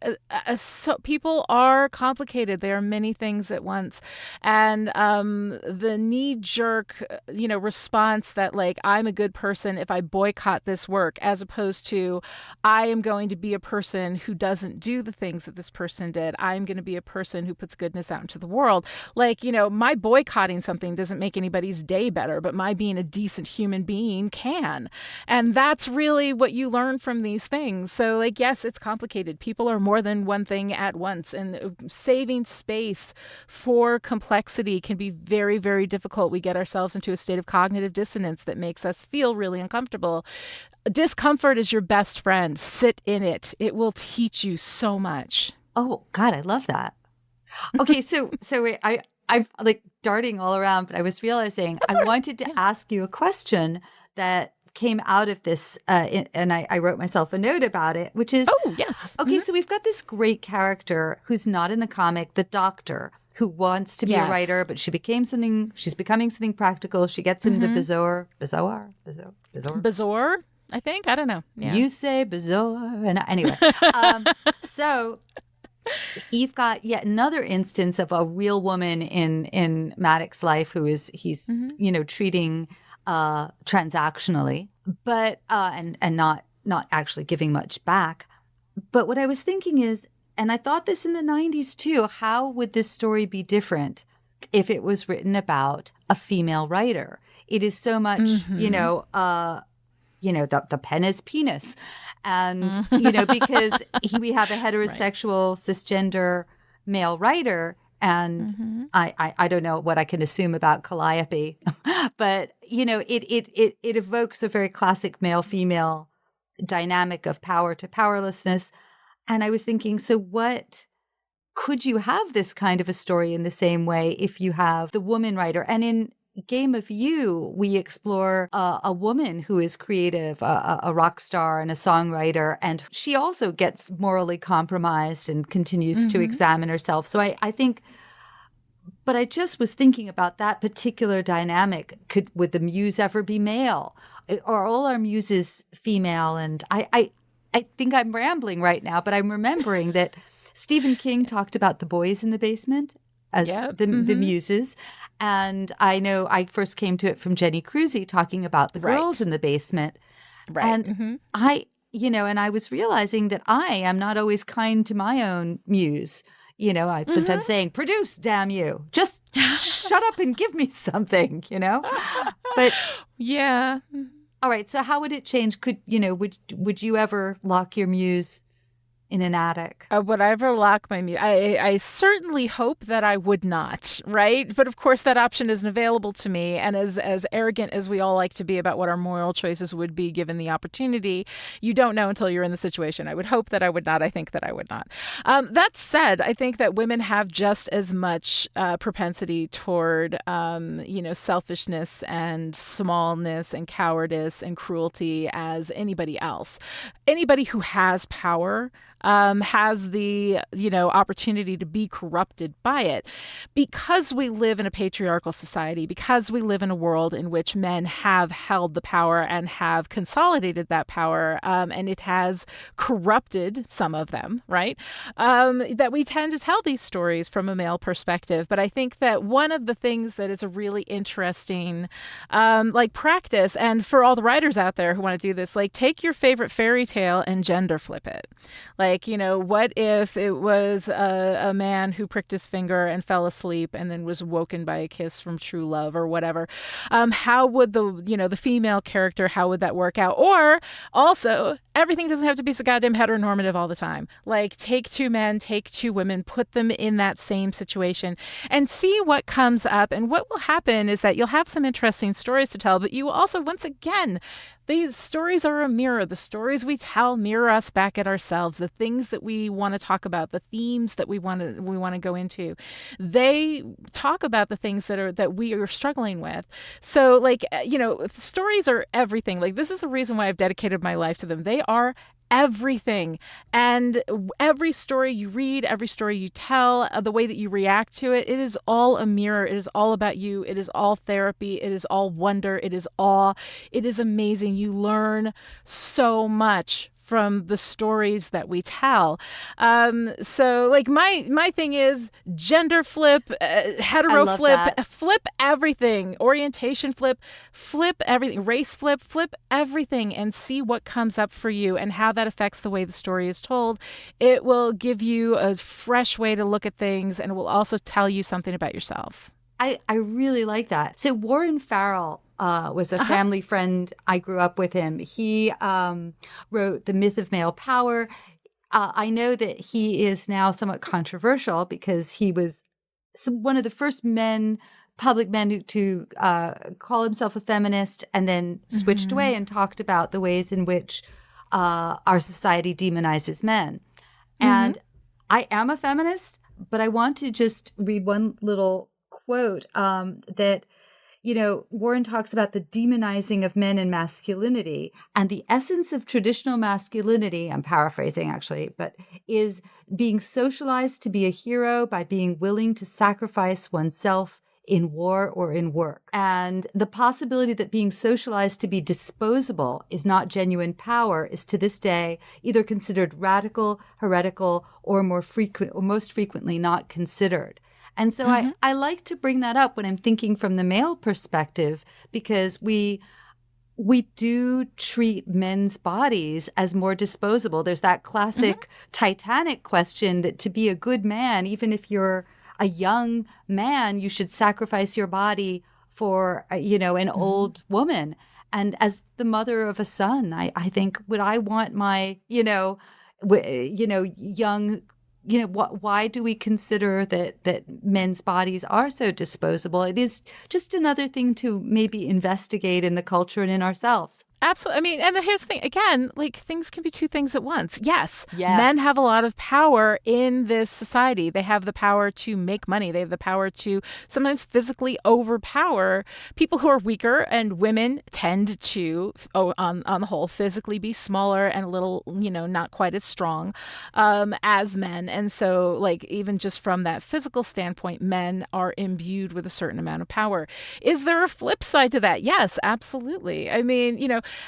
so people are complicated. There are many things at once. And the knee-jerk, response that, I'm a good person if I boycott this work, as opposed to I am going to be a person who doesn't do the things that this person did. I'm going to be a person who puts goodness out into the world. My boycotting something doesn't make anybody's day better, but my being a decent human being can. And that's really what you learn from these things. So, yes, it's complicated. People are more than one thing at once. And saving space for complexity can be very, very difficult. We get ourselves into a state of cognitive dissonance that makes us feel really uncomfortable. Discomfort is your best friend. Sit in it. It will teach you so much. Oh, God, I love that. Okay, so wait, I'm darting all around, but I was realizing I wanted to ask you a question that came out of this, and I wrote myself a note about it, which is, oh, yes. Okay, so we've got this great character who's not in the comic, the doctor, who wants to be a writer, but she's becoming something practical. She gets him the Bazaar, I think. I don't know. Yeah. You say Bazaar. And anyway, so you've got yet another instance of a real woman in Maddox's life he's treating transactionally, but and not actually giving much back. But what I was thinking is, and I thought this in the 90s too, how would this story be different if it was written about a female writer? It is so much, the pen is penis. And, because we have a heterosexual, cisgender male writer. And I don't know what I can assume about Calliope, but, it evokes a very classic male-female dynamic of power to powerlessness. And I was thinking, so could you have this kind of a story in the same way if you have the woman writer? And in Game of You, we explore a woman who is creative, a rock star and a songwriter, and she also gets morally compromised and continues to examine herself. So I think, but I just was thinking about that particular dynamic. Would the muse ever be male? Are all our muses female? And I think I'm rambling right now, but I'm remembering that Stephen King talked about the boys in the basement as the muses. And I know I first came to it from Jenny Cruzy talking about the girls in the basement. Right. And and I was realizing that I am not always kind to my own muse. I'm sometimes saying, produce, damn you. Just shut up and give me something, But yeah. All right. So how would it change? Would you ever lock your muse in an attic? Would I ever lock my muse? I certainly hope that I would not, right? But of course, that option isn't available to me. And as arrogant as we all like to be about what our moral choices would be given the opportunity, you don't know until you're in the situation. I would hope that I would not. I think that I would not. That said, I think that women have just as much propensity toward, selfishness and smallness and cowardice and cruelty as anybody else. Anybody who has power has the, opportunity to be corrupted by it. Because we live in a patriarchal society, because we live in a world in which men have held the power and have consolidated that power, and it has corrupted some of them, right? That we tend to tell these stories from a male perspective. But I think that one of the things that is a really interesting practice, and for all the writers out there who want to do this, take your favorite fairy tale and gender flip it. What if it was a man who pricked his finger and fell asleep and then was woken by a kiss from true love or whatever? How would the female character, how would that work out? Or also, everything doesn't have to be so goddamn heteronormative all the time. Take two men, take two women, put them in that same situation and see what comes up. And what will happen is that you'll have some interesting stories to tell, but you will also, once again, these stories are a mirror. The stories we tell mirror us back at ourselves. The things that we want to talk about, the themes that we want to go into, they talk about the things that we are struggling with. So, stories are everything. This is the reason why I've dedicated my life to them. They are everything. And every story you read, every story you tell, the way that you react to it, it is all a mirror. It is all about you. It is all therapy. It is all wonder. It is awe. It is amazing. You learn so much from the stories that we tell. My thing is gender flip, hetero flip, flip everything, orientation flip everything, race flip everything, and see what comes up for you and how that affects the way the story is told. It will give you a fresh way to look at things, and it will also tell you something about yourself. I really like that. So Warren Farrell was a family friend. I grew up with him. He wrote The Myth of Male Power. I know that he is now somewhat controversial because he was one of the first public men to call himself a feminist and then switched away and talked about the ways in which our society demonizes men. And I am a feminist, but I want to just read one little quote that, Warren talks about the demonizing of men and masculinity, and the essence of traditional masculinity, I'm paraphrasing actually, but is being socialized to be a hero by being willing to sacrifice oneself in war or in work. And the possibility that being socialized to be disposable is not genuine power is to this day either considered radical, heretical, or most frequently not considered. And so I like to bring that up when I'm thinking from the male perspective, because we do treat men's bodies as more disposable. There's that classic Titanic question that to be a good man, even if you're a young man, you should sacrifice your body for, an old woman. And as the mother of a son, I think, would I want my, young, why do we consider that men's bodies are so disposable? It is just another thing to maybe investigate in the culture and in ourselves. Absolutely. I mean, and here's the thing. Again, things can be two things at once. Yes. Men have a lot of power in this society. They have the power to make money. They have the power to sometimes physically overpower people who are weaker, and women tend to, on the whole, physically be smaller and a little, not quite as strong as men. And so, even just from that physical standpoint, men are imbued with a certain amount of power. Is there a flip side to that? Yes, absolutely. I mean,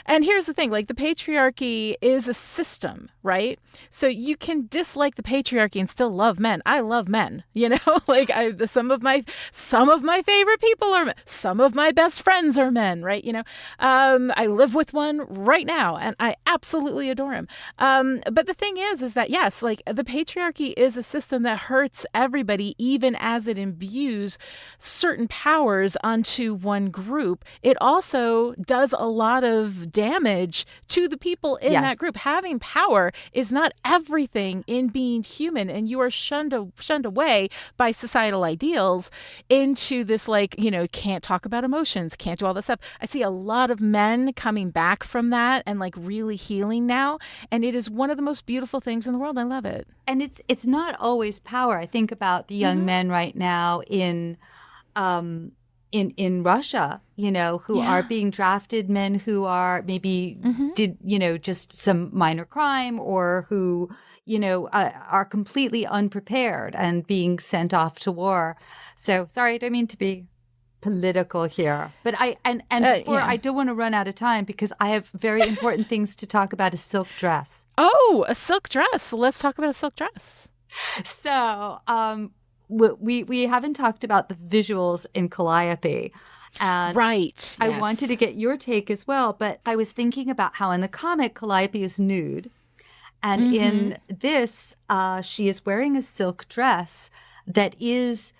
and here's the thing, the patriarchy is a system, right? So you can dislike the patriarchy and still love men. I love men, some of my favorite people are men. Some of my best friends are men, right? I live with one right now and I absolutely adore him. But the thing is that yes, the patriarchy is a system that hurts everybody, even as it imbues certain powers onto one group. It also does a lot of damage to the people in that group. Having power is not everything in being human, and you are shunned away by societal ideals into this can't talk about emotions, can't do all this stuff. I see a lot of men coming back from that and really healing now, and it is one of the most beautiful things in the world. I love it. And it's not always power. I think about the young men right now in in Russia, who are being drafted, men who are maybe did, just some minor crime, or who, are completely unprepared and being sent off to war. So sorry, I don't mean to be political here, but I don't want to run out of time because I have very important things to talk about. A silk dress. Oh, a silk dress. Well, let's talk about a silk dress. So, we haven't talked about the visuals in Calliope. And right. I wanted to get your take as well, but I was thinking about how in the comic Calliope is nude. And in this, she is wearing a silk dress that is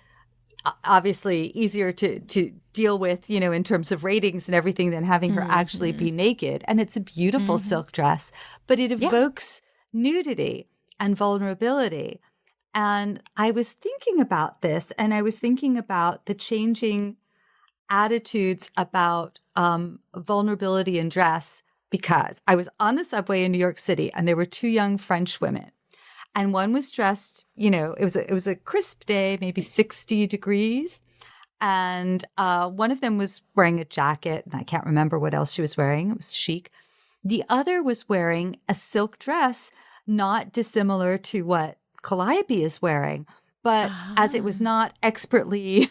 obviously easier to deal with, in terms of ratings and everything than having her actually be naked. And it's a beautiful silk dress, but it evokes nudity and vulnerability. And I was thinking about this, and I was thinking about the changing attitudes about vulnerability in dress, because I was on the subway in New York City and there were two young French women. And one was dressed, it was a crisp day, maybe 60 degrees. And one of them was wearing a jacket, and I can't remember what else she was wearing. It was chic. The other was wearing a silk dress, not dissimilar to what Calliope is wearing. But as it was not expertly,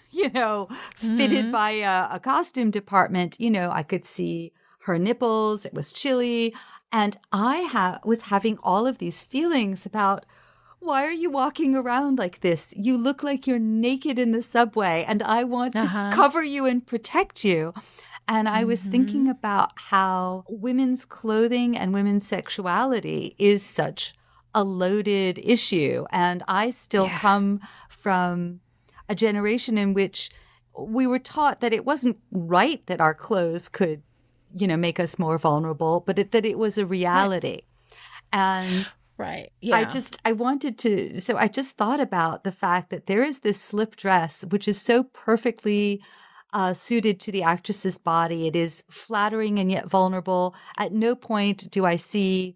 fitted by a costume department, I could see her nipples. It was chilly. And I was having all of these feelings about, why are you walking around like this? You look like you're naked in the subway, and I want to cover you and protect you. And I was thinking about how women's clothing and women's sexuality is such a loaded issue. And I still come from a generation in which we were taught that it wasn't right that our clothes could, make us more vulnerable, but that it was a reality. And right. Yeah. I just thought about the fact that there is this slip dress, which is so perfectly suited to the actress's body. It is flattering and yet vulnerable. At no point do I see,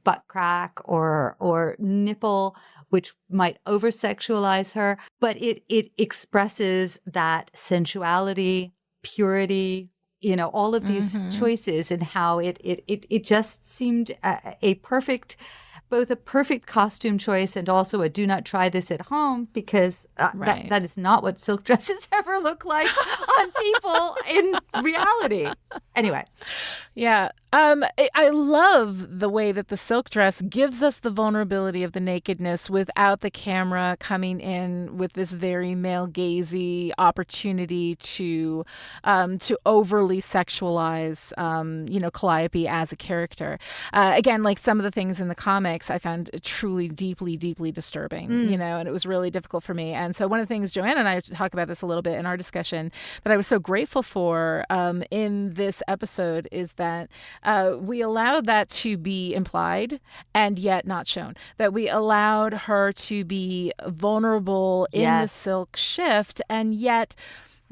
butt crack or nipple, which might over-sexualize her, but it expresses that sensuality, purity, all of these choices, and how it just seemed both a perfect costume choice and also a do not try this at home, because that is not what silk dresses ever look like on people in reality. Anyway. Yeah. I love the way that the silk dress gives us the vulnerability of the nakedness without the camera coming in with this very male gazy opportunity to overly sexualize, Calliope as a character. Again, like some of the things in the comics I found truly deeply, deeply disturbing, and it was really difficult for me. And so one of the things, Joanna and I talk about this a little bit in our discussion, that I was so grateful for in this episode is that we allowed that to be implied and yet not shown. That we allowed her to be vulnerable in the silk shift and yet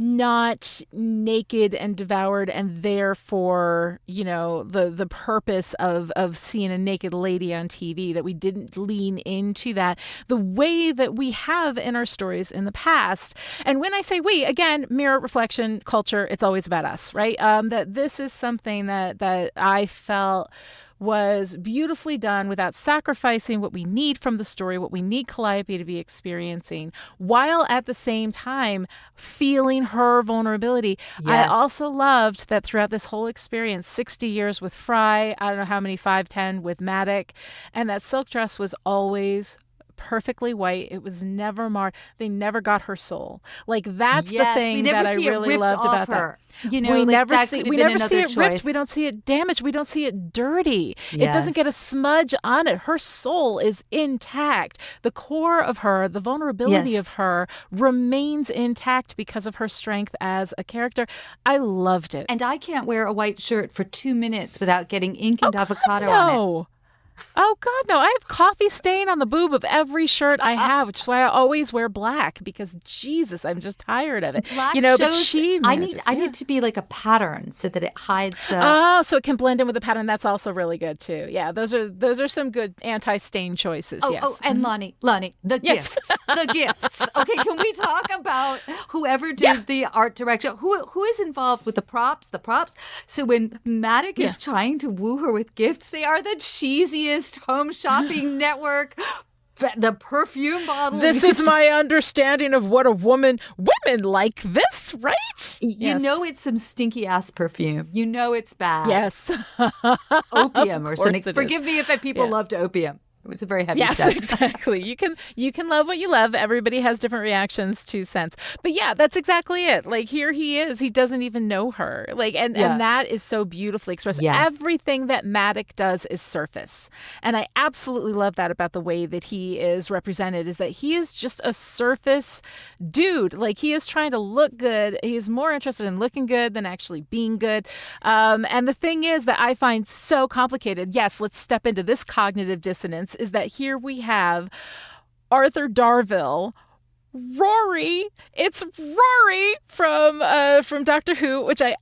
not naked and devoured, and therefore, the purpose of seeing a naked lady on TV, that we didn't lean into that the way that we have in our stories in the past. And when I say we, again, mirror, reflection, culture, it's always about us, right? That this is something that I felt was beautifully done without sacrificing what we need from the story, what we need Calliope to be experiencing, while at the same time feeling her vulnerability. Yes. I also loved that throughout this whole experience, 60 years with Fry, I don't know how many, 5-10 with Maddox, and that silk dress was always perfectly white. It was never marred. They never got her soul. Like that's the thing that I really loved about her. That. We never see it ripped. We don't see it damaged. We don't see it dirty. Yes. It doesn't get a smudge on it. Her soul is intact. The core of her, the vulnerability of her remains intact because of her strength as a character. I loved it. And I can't wear a white shirt for 2 minutes without getting ink and avocado on it. Oh, God, no. I have coffee stain on the boob of every shirt I have, which is why I always wear black because, Jesus, I'm just tired of it. Black But shows, she manages. I need to be like a pattern so that it hides the... Oh, so it can blend in with the pattern. That's also really good, too. Yeah, those are some good anti-stain choices, yes. Oh, and Lani, the Yes. gifts. The gifts. Okay, can we talk about whoever did the art direction? Who is involved with the props? So when Maddox is trying to woo her with gifts, they are the cheesiest home shopping network. The perfume bottle. This is my understanding of what women like this, right? You know it's some stinky ass perfume. You know it's bad. Yes. Opium or something. Forgive me if people loved opium. It was a very heavy Yes, scent. exactly. You can love what you love. Everybody has different reactions to scents. But yeah, that's exactly it. Like here he is. He doesn't even know her. Like and that is so beautifully expressed. Yes. Everything that Maddox does is surface. And I absolutely love that about the way that he is represented is that he is just a surface dude. Like he is trying to look good. He is more interested in looking good than actually being good. And the thing is that I find so complicated. Yes, let's step into this cognitive dissonance. Is that here we have Arthur Darvill, Rory. It's Rory from Doctor Who, which I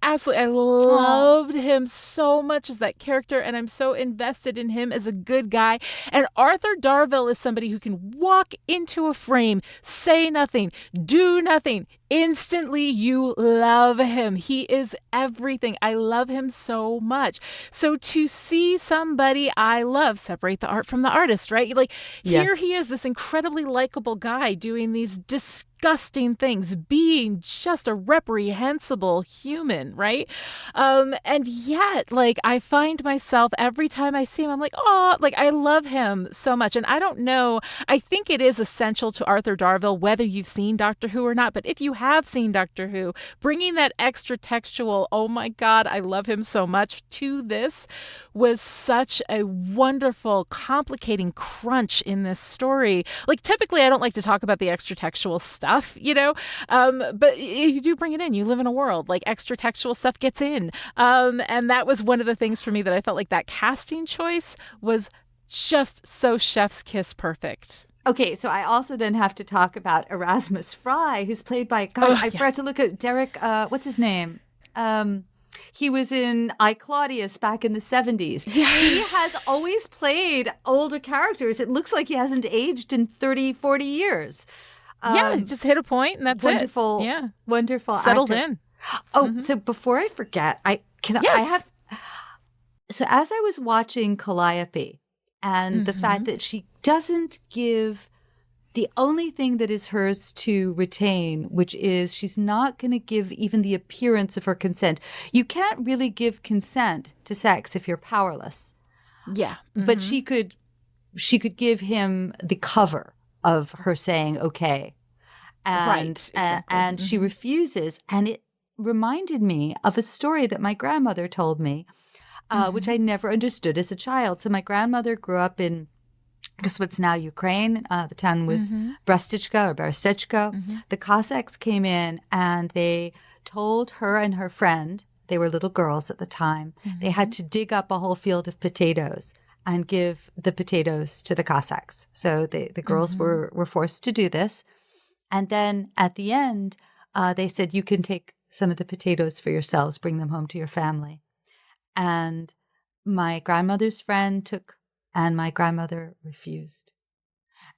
loved him so much as that character, and I'm so invested in him as a good guy. And Arthur Darvill is somebody who can walk into a frame, say nothing, do nothing. Instantly, you love him. He is everything. I love him so much. So to see somebody I love separate the art from the artist, right? Like here he is, this incredibly likable guy doing these disgusting things, being just a reprehensible human, right? And yet, like, I find myself every time I see him, I'm like, oh, like, I love him so much. And I don't know, I think it is essential to Arthur Darvill, whether you've seen Doctor Who or not, but if you have seen Doctor Who, bringing that extra textual, oh my God, I love him so much to this was such a wonderful, complicating crunch in this story. Like, typically, I don't like to talk about the extra textual stuff, but you do bring it in. You live in a world like extra textual stuff gets in. And that was one of the things for me that I felt like that casting choice was just so chef's kiss perfect. Okay, so I also then have to talk about Erasmus Fry, who's played by, I forgot to look at Derek, what's his name? He was in I, Claudius back in the 70s. Yeah. He has always played older characters. It looks like he hasn't aged in 30, 40 years. Just hit a point and that's wonderful, it. Yeah. Wonderful. Settled actor. in. Oh, so before I forget, so as I was watching Calliope and the fact that she doesn't give the only thing that is hers to retain, which is she's not going to give even the appearance of her consent. You can't really give consent to sex if you're powerless. Yeah. Mm-hmm. But she could give him the cover of her saying okay. And, exactly. And she refuses. And it reminded me of a story that my grandmother told me, which I never understood as a child. So my grandmother grew up in, I guess what's now Ukraine. The town was Berestechko. The Cossacks came in and they told her and her friend, they were little girls at the time, they had to dig up a whole field of potatoes and give the potatoes to the Cossacks. So the girls were forced to do this. And then at the end, they said, you can take some of the potatoes for yourselves, bring them home to your family. And my grandmother's friend took, and my grandmother refused.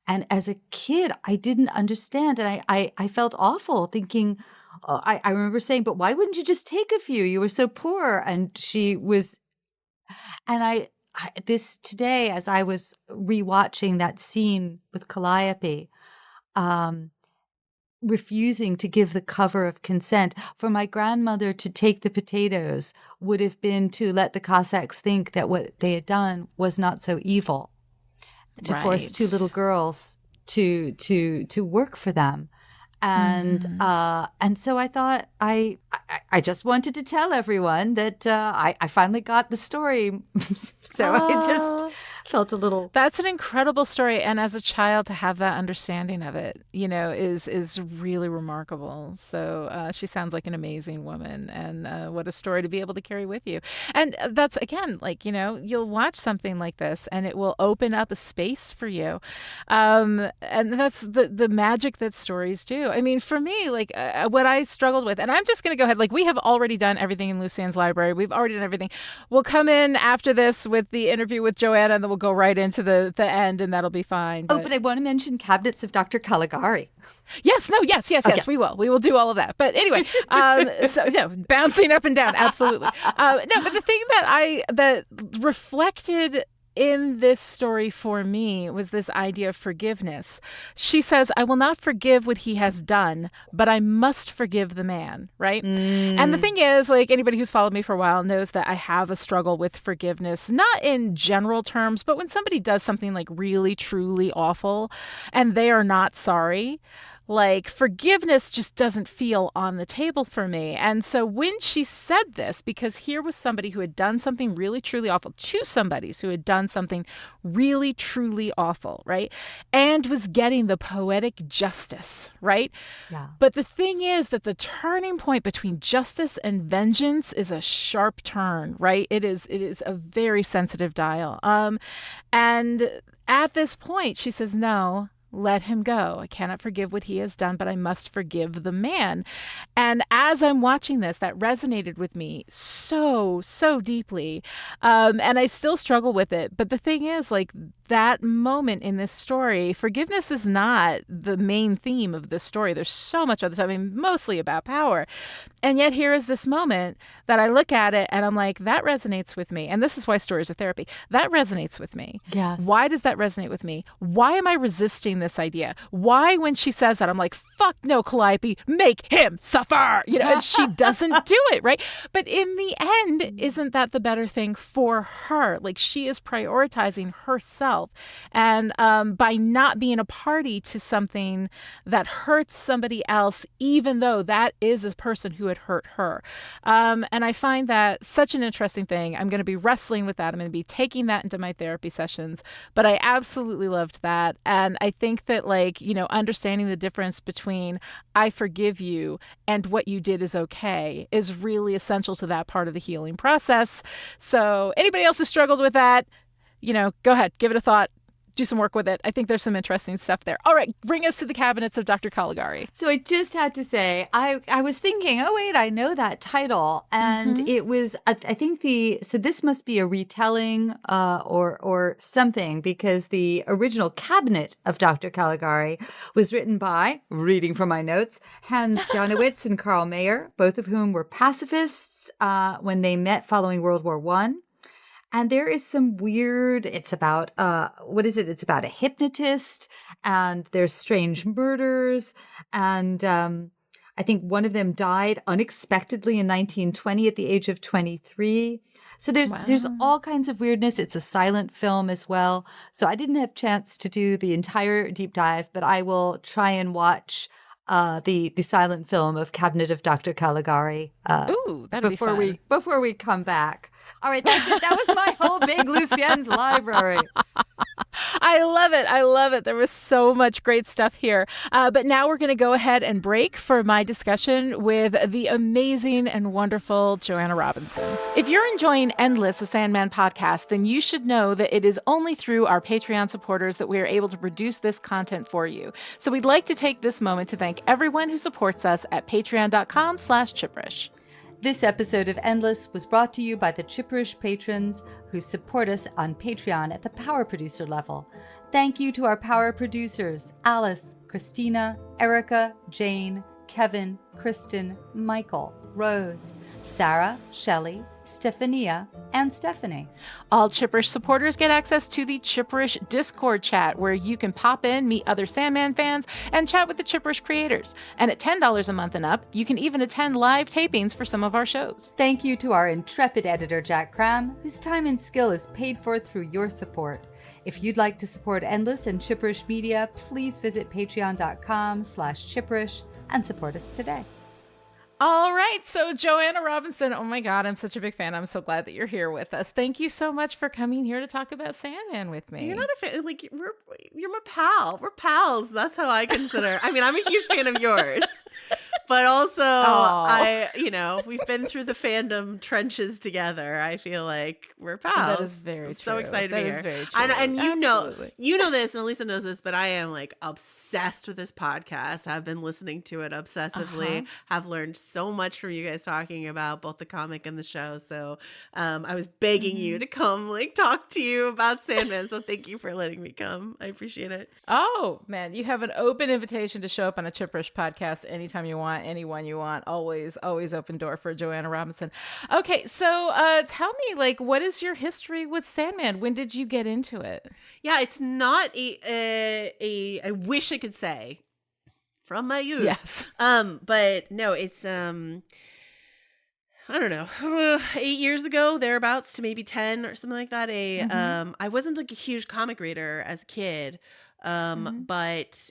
And as a kid, I didn't understand. And I felt awful thinking, I remember saying, but why wouldn't you just take a few? You were so poor. And she was, and this today, as I was rewatching that scene with Calliope, refusing to give the cover of consent, for my grandmother to take the potatoes would have been to let the Cossacks think that what they had done was not so evil, to force two little girls to work for them. And so I thought I just wanted to tell everyone that I finally got the story. So I just felt a little. That's an incredible story, and as a child to have that understanding of it, is really remarkable. So she sounds like an amazing woman, and what a story to be able to carry with you. And that's again, like you'll watch something like this, and it will open up a space for you, and that's the magic that stories do. I mean, for me, like what I struggled with, and I'm just going to go ahead. Like we have already done everything in Lucien's library. We've already done everything. We'll come in after this with the interview with Joanna, and then we'll go right into the end, and that'll be fine. But I want to mention Cabinets of Dr. Caligari. Yes, yes, we will do all of that. But anyway, bouncing up and down, absolutely. But the thing that reflected in this story for me was this idea of forgiveness. She says, I will not forgive what he has done, but I must forgive the man, right? And the thing is, like anybody who's followed me for a while knows that I have a struggle with forgiveness, not in general terms, but when somebody does something like really, truly awful and they are not sorry, like forgiveness just doesn't feel on the table for me. And so when she said this, because here was somebody who had done something really, truly awful, two somebodies who had done something really, truly awful, right? And was getting the poetic justice, right? Yeah. But the thing is that the turning point between justice and vengeance is a sharp turn, right? It is a very sensitive dial. And at this point, she says, no, let him go. I cannot forgive what he has done, but I must forgive the man. And as I'm watching this, that resonated with me so, so deeply. And I still struggle with it. But the thing is, like, that moment in this story, forgiveness is not the main theme of this story. There's so much other stuff, I mean, mostly about power. And yet here is this moment that I look at it and I'm like, that resonates with me. And this is why stories are therapy. That resonates with me. Yes. Why does that resonate with me? Why am I resisting this idea? Why, when she says that, I'm like, fuck no, Calliope, make him suffer, and she doesn't do it, right? But in the end, isn't that the better thing for her? Like, she is prioritizing herself. And by not being a party to something that hurts somebody else, even though that is a person who had hurt her. And I find that such an interesting thing. I'm going to be wrestling with that. I'm going to be taking that into my therapy sessions. But I absolutely loved that. And I think that, like, understanding the difference between I forgive you and what you did is okay is really essential to that part of the healing process. So anybody else who struggled with that, go ahead, give it a thought, do some work with it. I think there's some interesting stuff there. All right, bring us to the Cabinets of Dr. Caligari. So I just had to say, I was thinking, oh, wait, I know that title. And it was, I think so this must be a retelling or something, because the original Cabinet of Dr. Caligari was written by, reading from my notes, Hans Janowitz and Karl Mayer, both of whom were pacifists when they met following World War I. And there is some weird, it's about, It's about a hypnotist, and there's strange murders. And I think one of them died unexpectedly in 1920 at the age of 23. So there's all kinds of weirdness. It's a silent film as well. So I didn't have a chance to do the entire deep dive, but I will try and watch the silent film of Cabinet of Dr. Caligari before we come back. All right, that's it. That was my whole big Lucien's library. I love it. I love it. There was so much great stuff here. But now we're going to go ahead and break for my discussion with the amazing and wonderful Joanna Robinson. If you're enjoying Endless, a Sandman podcast, then you should know that it is only through our Patreon supporters that we are able to produce this content for you. So we'd like to take this moment to thank everyone who supports us at patreon.com/Chipperish. This episode of Endless was brought to you by the Chipperish patrons who support us on Patreon at the power producer level. Thank you to our power producers, Alice, Christina, Erica, Jane, Kevin, Kristen, Michael, Rose, Sarah, Shelley, Stephania, and Stephanie. All Chipperish supporters get access to the Chipperish Discord chat, where you can pop in, meet other Sandman fans, and chat with the Chipperish creators. And at $10 a month and up, you can even attend live tapings for some of our shows. Thank you to our intrepid editor, Jack Cram, whose time and skill is paid for through your support. If you'd like to support Endless and Chipperish Media, please visit patreon.com/Chipperish. and support us today. All right. So Joanna Robinson, oh my God, I'm such a big fan. I'm so glad that you're here with us. Thank you so much for coming here to talk about Sandman with me. You're not a fan. Like, you're my pal. We're pals. That's how I consider. I mean, I'm a huge fan of yours. But also, we've been through the fandom trenches together. I feel like we're pals. That is very true. So excited to be here. That is very true. And you know this, and Alisa knows this, but I am like obsessed with this podcast. I've been listening to it obsessively. Have learned so much from you guys talking about both the comic and the show. So I was begging you to come talk to you about Sandman. So thank you for letting me come. I appreciate it. Oh man, you have an open invitation to show up on a Chipperish podcast anytime you want, anyone you want. Always open door for Joanna Robinson. Okay, so tell me, what is your history with Sandman? When did you get into it? Yeah, it's not I wish I could say from my youth. Yes. But no, it's I don't know, 8 years ago, thereabouts, to maybe 10 or something like that. I wasn't a huge comic reader as a kid, but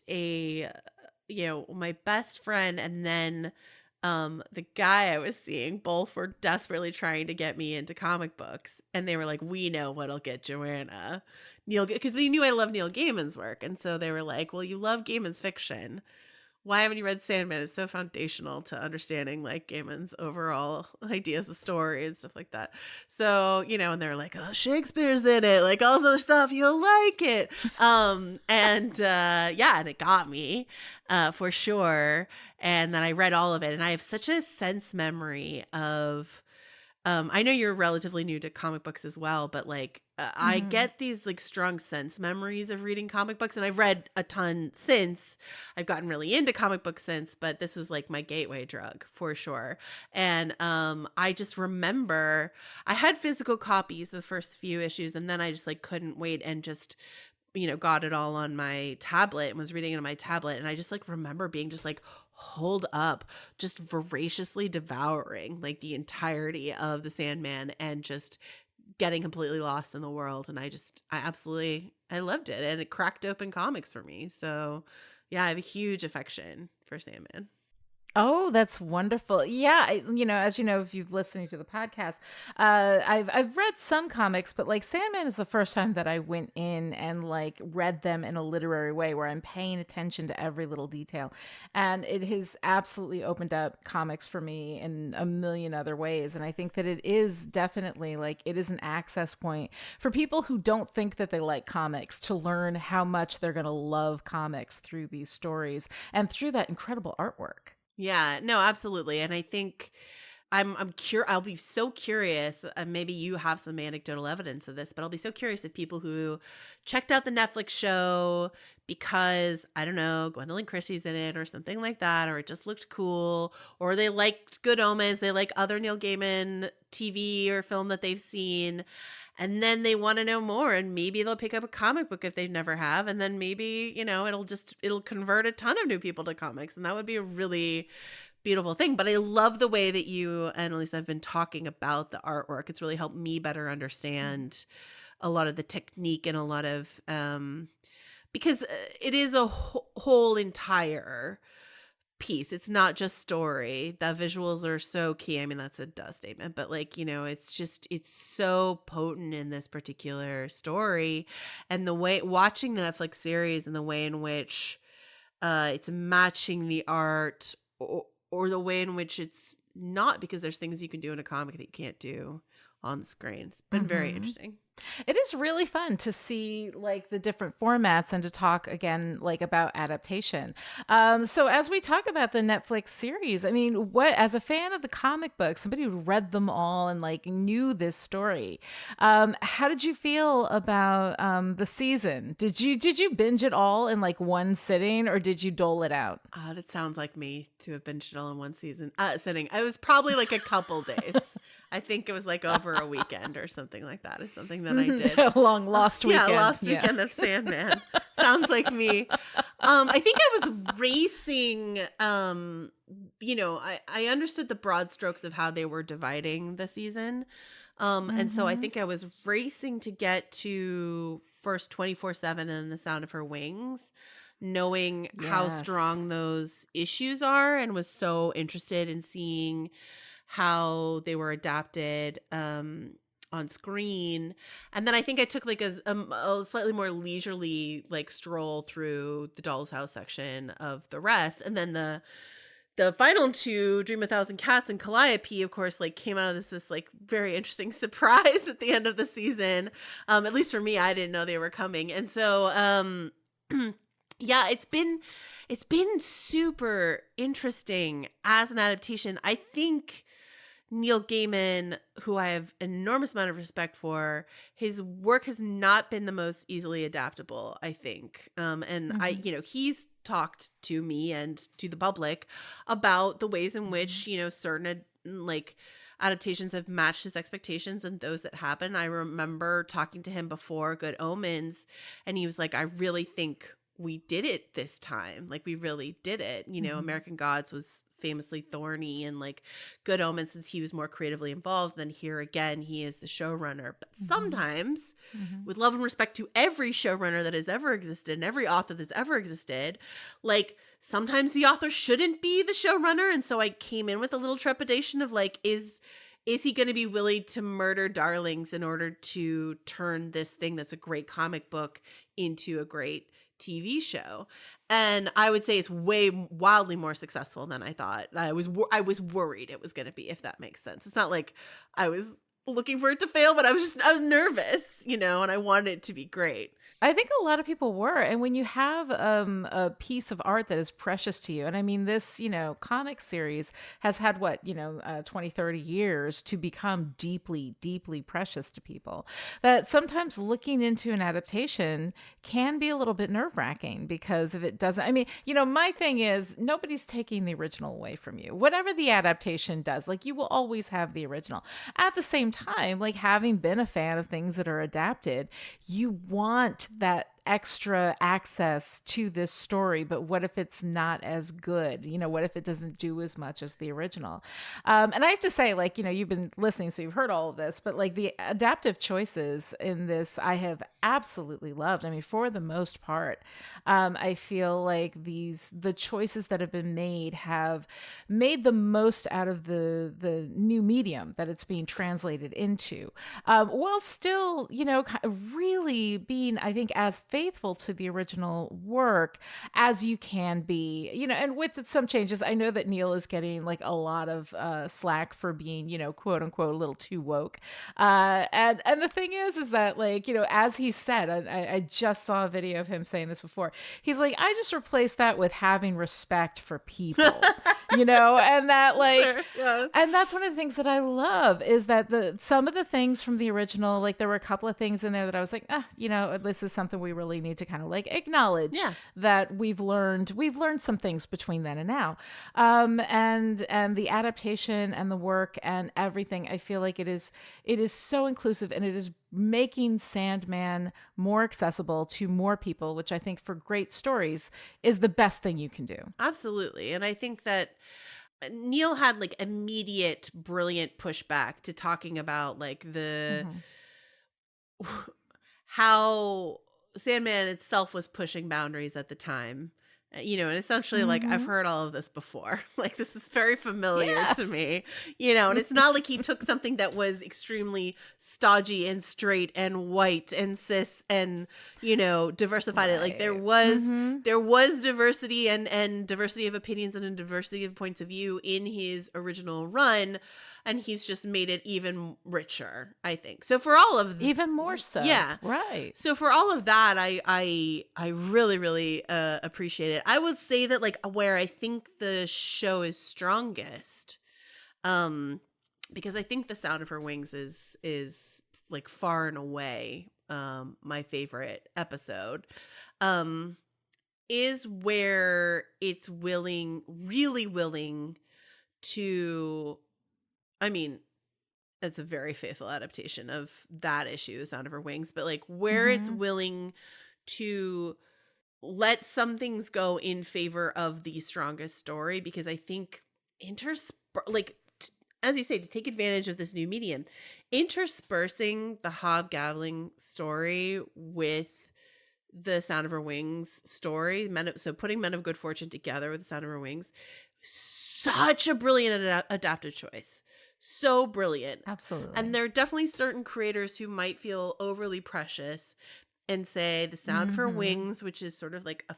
my best friend and then the guy I was seeing, both were desperately trying to get me into comic books, and they were like, "We know what'll get Joanna." Because they knew I love Neil Gaiman's work, and so they were like, "Well, you love Gaiman's fiction. Why haven't you read Sandman? It's so foundational to understanding Gaiman's overall ideas of story and stuff like that." So, and they're like, "Oh, Shakespeare's in it, all this other stuff. You'll like it." And it got me for sure. And then I read all of it, and I have such a sense memory of. I know you're relatively new to comic books as well, but I get these strong sense memories of reading comic books, and I've read a ton since. I've gotten really into comic books since, but this was my gateway drug for sure. And I just remember I had physical copies the first few issues, and then I just couldn't wait and just got it all on my tablet and was reading it on my tablet, and I just remember being just hold up, just voraciously devouring the entirety of the Sandman and just getting completely lost in the world. And I loved it, and it cracked open comics for me. So yeah, I have a huge affection for Sandman. Oh, that's wonderful. Yeah, as you know, if you've listening to the podcast, I've read some comics, but Sandman is the first time that I went in and read them in a literary way where I'm paying attention to every little detail. And it has absolutely opened up comics for me in a million other ways. And I think that it is definitely it is an access point for people who don't think that they like comics to learn how much they're going to love comics through these stories and through that incredible artwork. Yeah, no, absolutely. And I think I'll be so curious, maybe you have some anecdotal evidence of this, but I'll be so curious if people who checked out the Netflix show because, I don't know, Gwendolyn Christie's in it or something like that, or it just looked cool, or they liked Good Omens, they like other Neil Gaiman TV or film that they've seen, and then they want to know more, and maybe they'll pick up a comic book if they never have, and then maybe, it'll convert a ton of new people to comics, and that would be a really beautiful thing. But I love the way that you and Alisa have been talking about the artwork. It's really helped me better understand a lot of the technique and a lot of because it is a whole entire piece. It's not just story. The visuals are so key. I mean, that's a duh statement, but it's so potent in this particular story, and the way watching the Netflix series and the way in which it's matching the art or the way in which it's not, because there's things you can do in a comic that you can't do on the screen. It's been very interesting. It is really fun to see the different formats and to talk again about adaptation. So as we talk about the Netflix series, I mean, what, as a fan of the comic book, somebody who read them all and knew this story, how did you feel about the season? Did you binge it all in one sitting, or did you dole it out? That sounds like me to have binged it all in one sitting. It was probably a couple days. I think it was over a weekend or something like that. Is something that I did. A long lost weekend. Yeah, lost weekend of Sandman. Sounds like me. I think I was racing. I understood the broad strokes of how they were dividing the season. And so I think I was racing to get to first 24/7 and The Sound of Her Wings. knowing how Yes. strong those issues are, and was so interested in seeing how they were adapted on screen. And then I think I took like a slightly more leisurely like stroll through the Doll's House section of the rest. And then the final two, Dream a Thousand Cats and Calliope, of course, like came out of this like very interesting surprise at the end of the season. At least for me, I didn't know they were coming. And so yeah, it's been super interesting as an adaptation. I think Neil Gaiman, who I have an enormous amount of respect for, his work has not been the most easily adaptable, I think. And he's talked to me and to the public about the ways in which, certain like adaptations have matched his expectations and those that happen. I remember talking to him before Good Omens, and he was like, I really think we did it this time. Like, we really did it. American Gods was famously thorny, and like Good Omens, since he was more creatively involved, then here again, he is the showrunner. But sometimes, with love and respect to every showrunner that has ever existed and every author that's ever existed, like sometimes the author shouldn't be the showrunner. And so I came in with a little trepidation of like, is he going to be willing to murder darlings in order to turn this thing that's a great comic book into a great TV show? And I would say it's wildly more successful than I thought. I was worried it was going to be, if that makes sense. It's not like I was looking for it to fail, but I was nervous, and I wanted it to be great. I think a lot of people were. And when you have a piece of art that is precious to you, and I mean, this, comic series has had 20, 30 years to become deeply, deeply precious to people, that sometimes looking into an adaptation can be a little bit nerve wracking, because if it doesn't, I mean, my thing is nobody's taking the original away from you. Whatever the adaptation does, like, you will always have the original. At the same time, like, having been a fan of things that are adapted, you want that extra access to this story, but what if it's not as good? What if it doesn't do as much as the original? And I have to say, like, you've been listening, so you've heard all of this, but like the adaptive choices in this, I have absolutely loved. I mean, for the most part, I feel like the choices that have been made have made the most out of the new medium that it's being translated into, while still, really being, I think, as faithful to the original work as you can be, and with some changes. I know that Neil is getting like a lot of slack for being, quote unquote, a little too woke. And the thing is that, like, as he said, I just saw a video of him saying this before. He's like, I just replaced that with having respect for people, and that, like, Sure, yeah. And that's one of the things that I love, is that some of the things from the original, like, there were a couple of things in there that I was like, this is something we really need to kind of like acknowledge, that we've learned some things between then and now. And the adaptation and the work and everything, I feel like it is so inclusive, and it is making Sandman more accessible to more people, which I think for great stories is the best thing you can do. Absolutely. And I think that Neil had like immediate brilliant pushback to talking about like how Sandman itself was pushing boundaries at the time. And essentially, like, I've heard all of this before. Like, this is very familiar to me, and it's not like he took something that was extremely stodgy and straight and white and cis and, diversified it. Like, there was diversity and diversity of opinions and a diversity of points of view in his original run. And he's just made it even richer, I think. So for all of even more so, yeah, right. So for all of that, I really, really appreciate it. I would say that, like, where I think the show is strongest, because I think The Sound of Her Wings is like far and away my favorite episode, is where it's really willing to. I mean, it's a very faithful adaptation of that issue, The Sound of Her Wings, but like where it's willing to let some things go in favor of the strongest story, because I think as you say, to take advantage of this new medium, interspersing the hobgoblin story with the Sound of Her Wings story. So putting Men of Good Fortune together with the Sound of Her Wings, such a brilliant adaptive choice. So brilliant. Absolutely. And there are definitely certain creators who might feel overly precious and say the Sound of Her Wings, which is sort of like a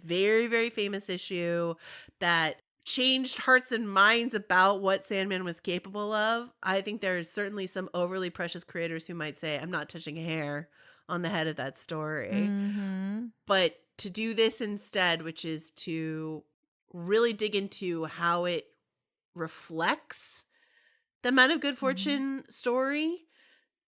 very, very famous issue that changed hearts and minds about what Sandman was capable of. I think there's certainly some overly precious creators who might say, I'm not touching a hair on the head of that story. But to do this instead, which is to really dig into how it reflects the Men of Good Fortune story,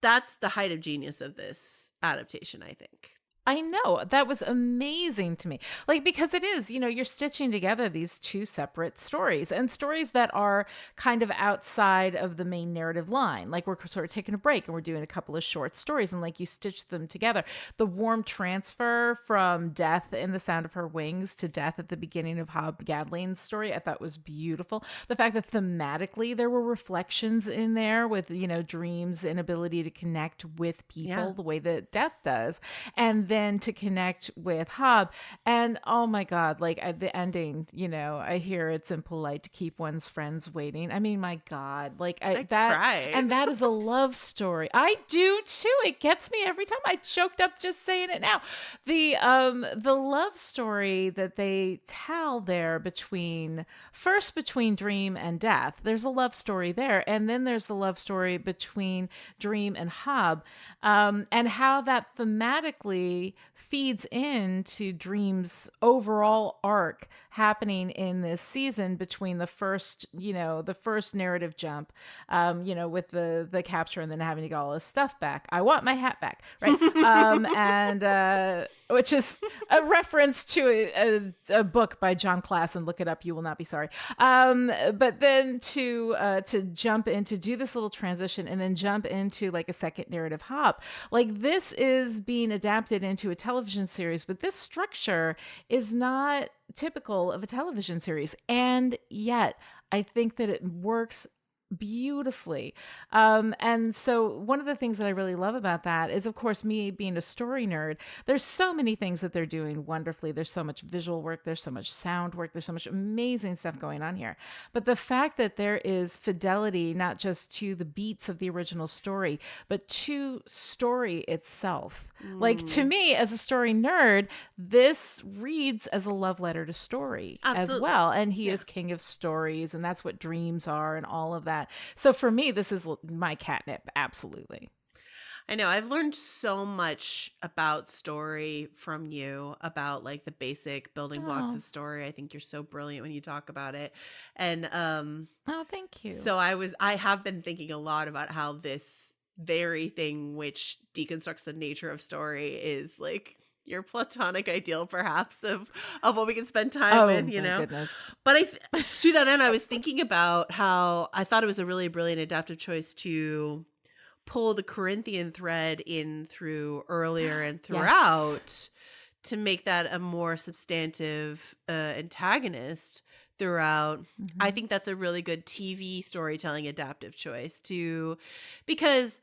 that's the height of genius of this adaptation, I think. I know. That was amazing to me. Like, because it is, you're stitching together these two separate stories, and stories that are kind of outside of the main narrative line. Like, we're sort of taking a break and we're doing a couple of short stories, and like you stitch them together. The warm transfer from death in The Sound of Her Wings to death at the beginning of Hobgadling's story, I thought was beautiful. The fact that thematically there were reflections in there with, Dream's inability to connect with people the way that death does. And then to connect with Hob, and oh my God, like at the ending, I hear it's impolite to keep one's friends waiting. I mean, my God, like I cried. and that is a love story. I do too. It gets me every time. I choked up just saying it now. The love story that they tell there between Dream and Death. There's a love story there, and then there's the love story between Dream and Hob, and how that thematically feeds into Dream's overall arc happening in this season between the first narrative jump, with the capture and then having to get all his stuff back. I want my hat back, right? And which is a reference to a book by John Klassen. Look it up; you will not be sorry. But then to jump into do this little transition and then jump into like a second narrative hop, like this is being adapted into a television series, but this structure is not typical of a television series, and yet I think that it works beautifully. And so one of the things that I really love about that is, of course, me being a story nerd, there's so many things that they're doing wonderfully. There's so much visual work, there's so much sound work, there's so much amazing stuff going on here. But the fact that there is fidelity, not just to the beats of the original story, but to story itself. Like, to me, as a story nerd, this reads as a love letter to story as well. And he is king of stories, and that's what dreams are and all of that. So for me, this is my catnip. Absolutely. I know. I've learned so much about story from you, about like the basic building blocks of story. I think you're so brilliant when you talk about it. And oh, thank you. So I have been thinking a lot about how this very thing which deconstructs the nature of story is like your platonic ideal, perhaps, of what we can spend time in, Goodness. But to that end, I was thinking about how I thought it was a really brilliant adaptive choice to pull the Corinthian thread in through earlier and throughout to make that a more substantive antagonist throughout. I think that's a really good TV storytelling adaptive choice because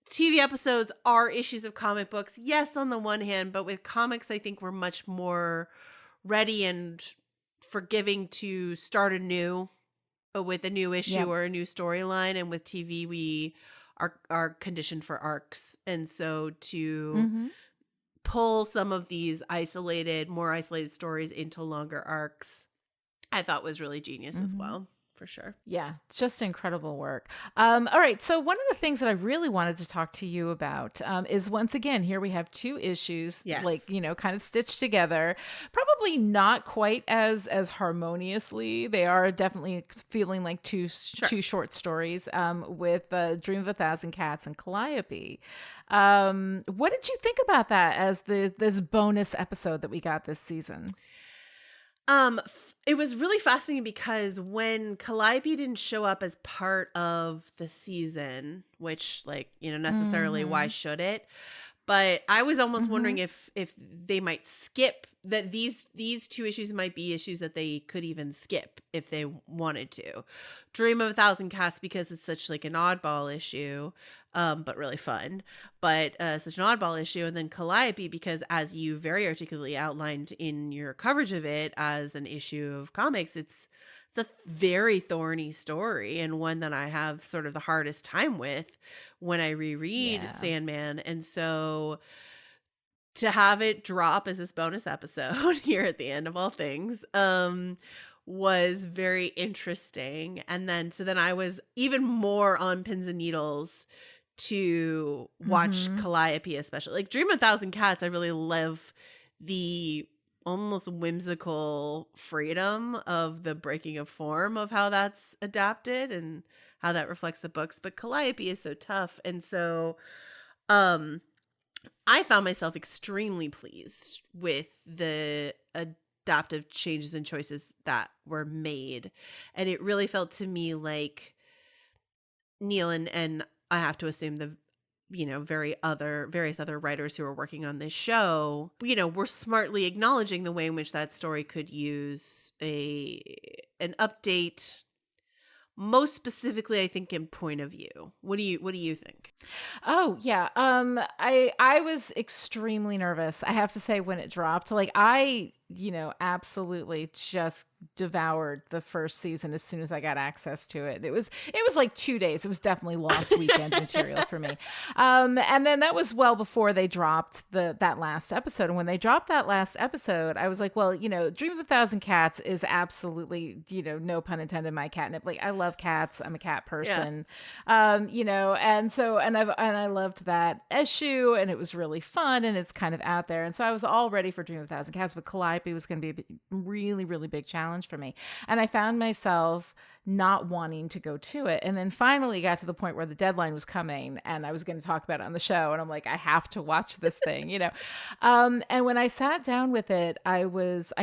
TV episodes are issues of comic books, yes, on the one hand, but with comics, I think we're much more ready and forgiving to start anew with a new issue or a new storyline. And with TV, we are conditioned for arcs. And so to pull some of these more isolated stories into longer arcs, I thought was really genius as well. For sure. Yeah, just incredible work. All right. So one of the things that I really wanted to talk to you about is, once again, here we have two issues, like, kind of stitched together, probably not quite as harmoniously. They are definitely feeling like two short stories with Dream of a Thousand Cats and Calliope. What did you think about that as this bonus episode that we got this season? It was really fascinating because when Calliope didn't show up as part of the season, which necessarily why should it? But I was almost wondering if they might skip that these two issues might be issues that they could even skip if they wanted to. Dream of a Thousand Cats, because it's such like an oddball issue, but really fun, but such an oddball issue. And then Calliope, because as you very articulately outlined in your coverage of it as an issue of comics, it's a very thorny story, and one that I have sort of the hardest time with when I reread Yeah. Sandman. And so to have it drop as this bonus episode here at the end of all things was very interesting. And then I was even more on pins and needles to watch Calliope, especially. Like Dream of a Thousand Cats, I really love the almost whimsical freedom of the breaking of form of how that's adapted and how that reflects the books. But Calliope is so tough. And so I found myself extremely pleased with the adaptive changes and choices that were made. And it really felt to me like Neil and I have to assume the various other writers who are working on this show, were smartly acknowledging the way in which that story could use an update. Most specifically, I think in point of view. What do you think? Oh yeah. I was extremely nervous, I have to say, when it dropped. Like I, absolutely just devoured the first season as soon as I got access to it. It was like 2 days. It was definitely lost weekend material for me. And then that was well before they dropped that last episode. And when they dropped that last episode, I was like, well, Dream of a Thousand Cats is absolutely, no pun intended, my catnip. Like I love cats. I'm a cat person. Yeah. And I loved that issue, and it was really fun, and it's kind of out there. And so I was all ready for Dream of a Thousand Cats, but Calliope was going to be a really, really big challenge for me. And I found myself not wanting to go to it. And then finally got to the point where the deadline was coming and I was going to talk about it on the show. And I'm like, I have to watch this thing, And when I sat down with it, I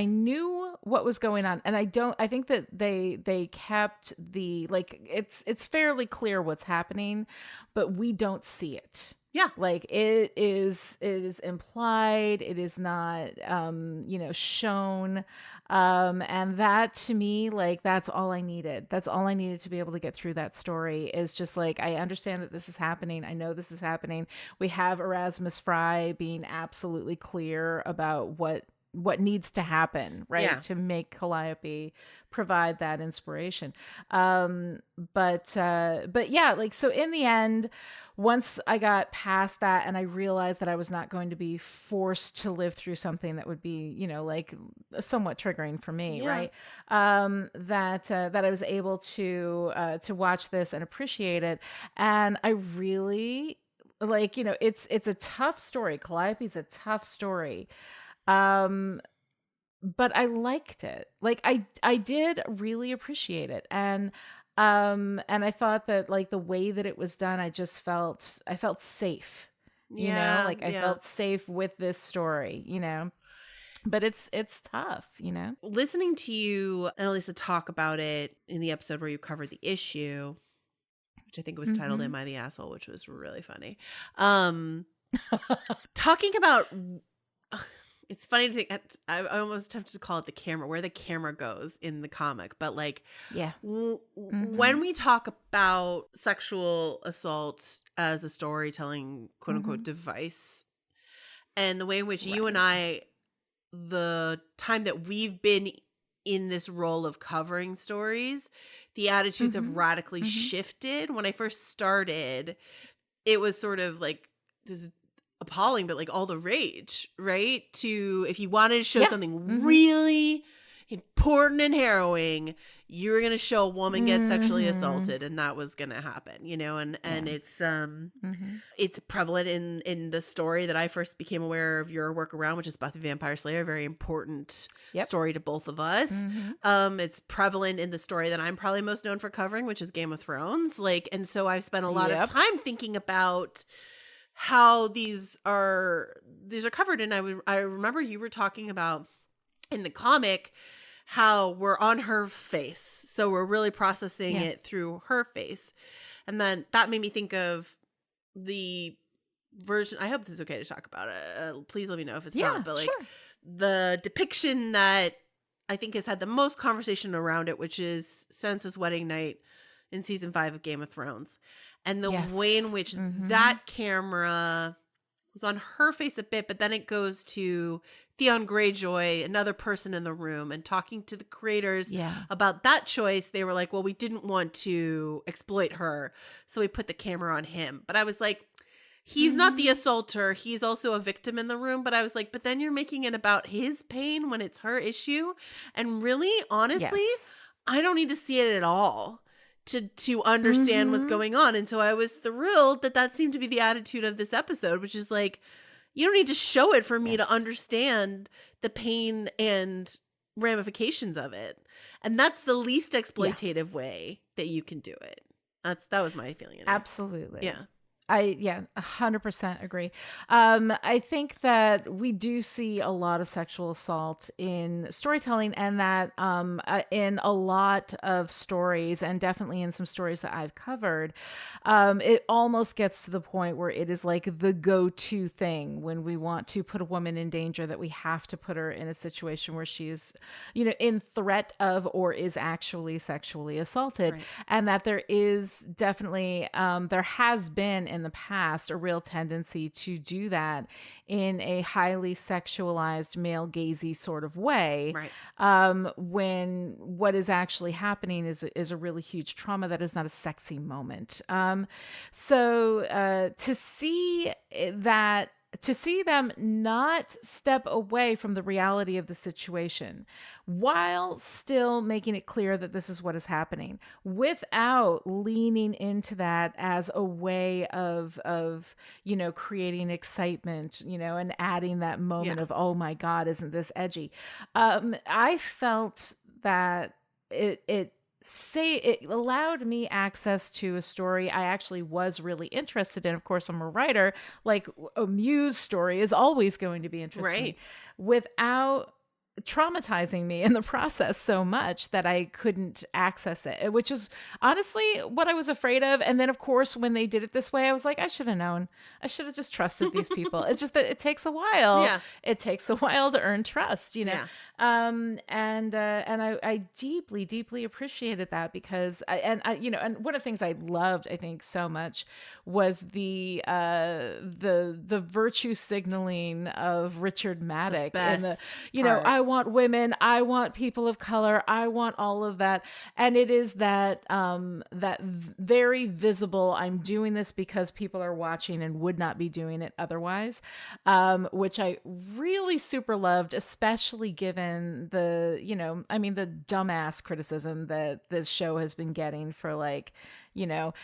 knew what was going on. And I think that they kept it's fairly clear what's happening, but we don't see it. Yeah. Like it is implied. It is not, shown. And that to me, like, that's all I needed. That's all I needed to be able to get through that story, is just like, I understand that this is happening. I know this is happening. We have Erasmus Fry being absolutely clear about what needs to happen, right? Yeah. To make Calliope provide that inspiration. But yeah, like, so in the end, once I got past that and I realized that I was not going to be forced to live through something that would be, like somewhat triggering for me, Yeah. right? That I was able to watch this and appreciate it. And I really it's a tough story. Calliope's a tough story. But I liked it. Like I did really appreciate it. And I thought that like the way that it was done, I felt safe, I felt safe with this story, but it's tough, Listening to you and Alisa talk about it in the episode where you covered the issue, which I think was titled Am I the Asshole, which was really funny. Talking about, it's funny to think, I almost have to call it the camera, where the camera goes in the comic. But like, yeah, when we talk about sexual assault as a storytelling, quote unquote, device, and the way in which you and I, the time that we've been in this role of covering stories, the attitudes have radically shifted. When I first started, it was sort of like, this is appalling, but like all the rage, right? To, if you wanted to show something really important and harrowing, you were going to show a woman get sexually assaulted, and that was going to happen, and it's prevalent in the story that I first became aware of your work around, which is Buffy Vampire Slayer, a very important story to both of us. It's prevalent in the story that I'm probably most known for covering, which is Game of Thrones. Like, and so I've spent a lot of time thinking about how these are covered. And I remember you were talking about in the comic how we're on her face, so we're really processing it through her face. And then that made me think of the version, I hope this is okay to talk about it, please let me know if it's not, but like the depiction that I think has had the most conversation around it, which is Sansa's wedding night in season 5 of Game of Thrones. And the way in Yes. which Mm-hmm. that camera was on her face a bit, but then it goes to Theon Greyjoy, another person in the room, and talking to the creators Yeah. about that choice. They were like, well, we didn't want to exploit her, so we put the camera on him. But I was like, he's not the assaulter. He's also a victim in the room. But I was like, but then you're making it about his pain when it's her issue. And really, honestly, Yes. I don't need to see it at all to understand what's going on. And so I was thrilled that seemed to be the attitude of this episode, which is like, you don't need to show it for me to understand the pain and ramifications of it. And that's the least exploitative way that you can do it. That was my feeling. Absolutely. Yeah. 100% agree. I think that we do see a lot of sexual assault in storytelling, and that in a lot of stories, and definitely in some stories that I've covered, it almost gets to the point where it is like the go-to thing when we want to put a woman in danger, that we have to put her in a situation where she is, in threat of or is actually sexually assaulted. Right. And that there is definitely, there has been in the past a real tendency to do that in a highly sexualized, male gazy sort of way, Right. when what is actually happening is a really huge trauma that is not a sexy moment. So to see that, to see them not step away from the reality of the situation while still making it clear that this is what is happening, without leaning into that as a way of creating excitement, and adding that moment of, oh my God, isn't this edgy? I felt that it allowed me access to a story I actually was really interested in. Of course, I'm a writer. Like, a muse story is always going to be interesting, Right. without traumatizing me in the process so much that I couldn't access it, which is honestly what I was afraid of. And then, of course, when they did it this way, I was like, I should have known. I should have just trusted these people. It's just that it takes a while. Yeah. It takes a while to earn trust, Yeah. and I deeply, deeply appreciated that, because and one of the things I loved, I think, so much was the virtue signaling of Richard Maddock, and I want women, I want people of color, I want all of that. And it is that that very visible, I'm doing this because people are watching and would not be doing it otherwise, which I really super loved, especially given the dumbass criticism that this show has been getting for, like,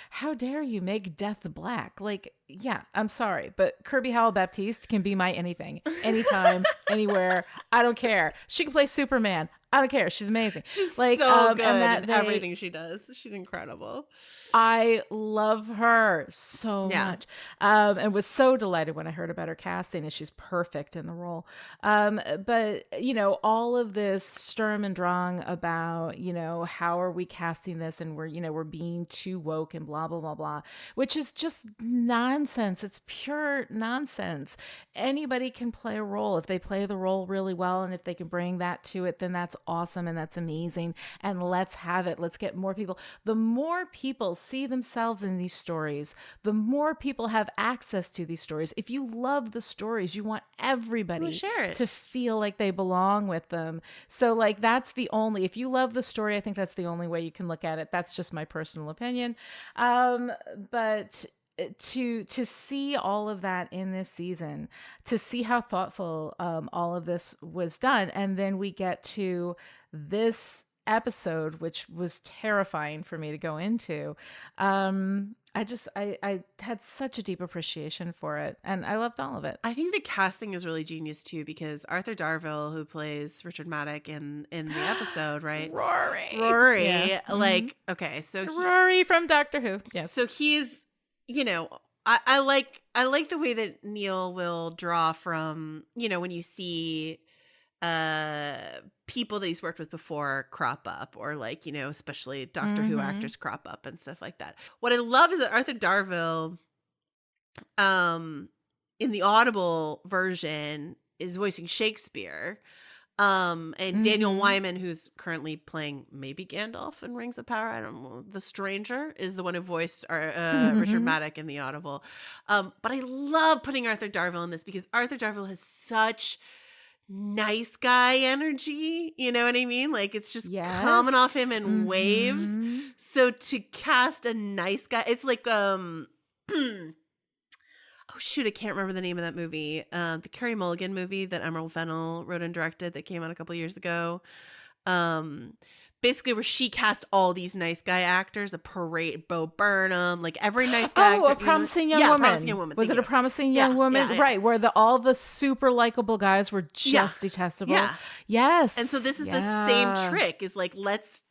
how dare you make death black? Like, yeah, I'm sorry, but Kirby Howell-Baptiste can be my anything, anytime, anywhere. I don't care. She can play Superman. I don't care. She's amazing. She's like, so good and at everything she does. She's incredible. I love her so much, and was so delighted when I heard about her casting, and she's perfect in the role. But all of this Sturm and Drang about how are we casting this, and we're being too woke and blah blah blah blah, which is just nonsense. It's pure nonsense. Anybody can play a role if they play the role really well, and if they can bring that to it, then that's awesome and that's amazing. And let's have it. Let's get more people. The more people see themselves in these stories, the more people have access to these stories. If you love the stories, you want everybody share it to feel like they belong with them. So, like, that's the only, if you love the story, I think that's the only way you can look at it. That's just my personal opinion. But to see all of that in this season, to see how thoughtful all of this was done, and then we get to this episode, which was terrifying for me to go into. I had such a deep appreciation for it, and I loved all of it. I think the casting is really genius too, because Arthur Darvill, who plays Richard Maddock in the episode, right? Rory, yeah. like, okay, so Rory from Doctor Who. Yes. So he's, I like the way that Neil will draw from, when you see people that he's worked with before crop up, or like, especially Doctor Who actors crop up and stuff like that. What I love is that Arthur Darvill, in the Audible version, is voicing Shakespeare. And Daniel Wyman, who's currently playing maybe Gandalf in Rings of Power, I don't know, the Stranger, is the one who voiced Richard Maddock in the Audible. But I love putting Arthur Darvill in this because Arthur Darvill has such nice guy energy, you know what I mean? Like it's just coming off him in waves. So to cast a nice guy, it's like oh shoot, I can't remember the name of that movie. The Carey Mulligan movie that Emerald Fennell wrote and directed that came out a couple years ago. Basically where she cast all these nice guy actors, a parade, Bo Burnham, like every nice guy actor. A Promising Young Woman. Promising Young Woman. Was it a Promising Young Woman? Yeah. Right, where all the super likable guys were just detestable. Yeah. Yes. And so this is the same trick, is like, let's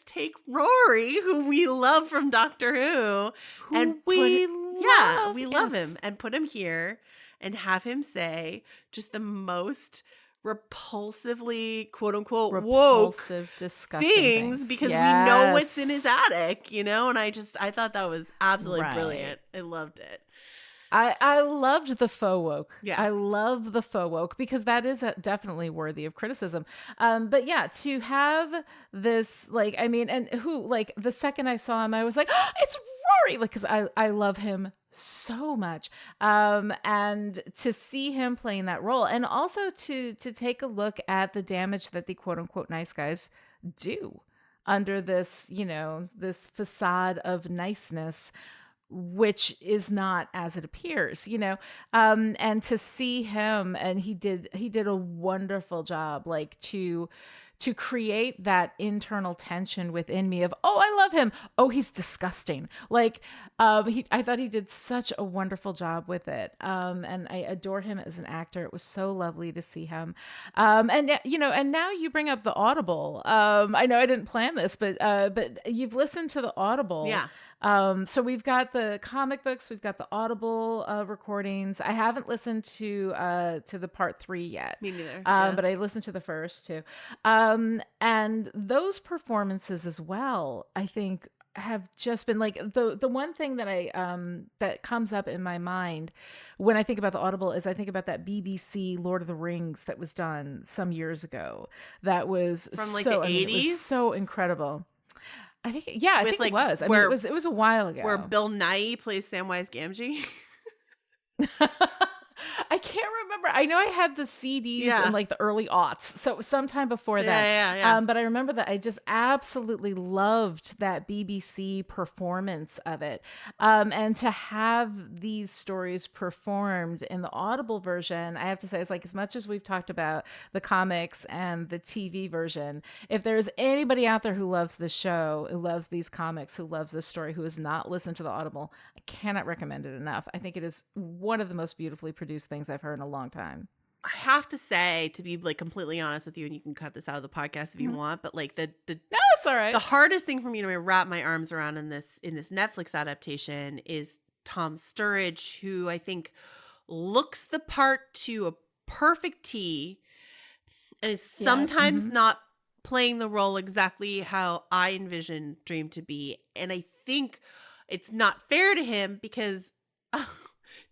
take Rory, who we love from Doctor Who, and we love him, and put him here and have him say just the most repulsively, quote unquote, repulsive, woke disgusting things because we know what's in his attic, you know? And I thought that was absolutely brilliant. I loved it. I loved the faux woke. Yeah. I love the faux woke because that is definitely worthy of criticism. But yeah, to have this, like, I mean, and who, like, the second I saw him, I was like, oh, it's Rory, like, because I love him so much. And to see him playing that role, and also to take a look at the damage that the quote unquote nice guys do under this, you know, this facade of niceness, which is not as it appears, you know, and to see him, and he did a wonderful job, like to create that internal tension within me of, oh, I love him. Oh, he's disgusting. Like, I thought he did such a wonderful job with it. And I adore him as an actor. It was so lovely to see him. And you know, and now you bring up the Audible. I know I didn't plan this, but you've listened to the Audible. Yeah. So we've got the comic books, we've got the Audible recordings. I haven't listened to the part 3 yet. Me neither. But I listened to the first 2. And those performances as well, I think, have just been like the one thing that that comes up in my mind when I think about the Audible is I think about that BBC Lord of the Rings that was done some years ago. That was from like so, the 80s. I mean, it was so incredible. I think, I think like, it was. I mean, it was a while ago. Where Bill Nighy plays Samwise Gamgee. I can't remember. I know I had the CDs in like the early aughts, so it was sometime before that. Yeah. But I remember that I just absolutely loved that BBC performance of it. And to have these stories performed in the Audible version, I have to say, it's like, as much as we've talked about the comics and the TV version, if there's anybody out there who loves this show, who loves these comics, who loves this story, who has not listened to the Audible, I cannot recommend it enough. I think it is one of the most beautifully produced things I've heard in a long time. I have to say, to be like completely honest with you, and you can cut this out of the podcast if you want, but like no, it's all right. The hardest thing for me to wrap my arms around in this Netflix adaptation is Tom Sturridge, who I think looks the part to a perfect T, and is sometimes not playing the role exactly how I envision Dream to be. And I think it's not fair to him because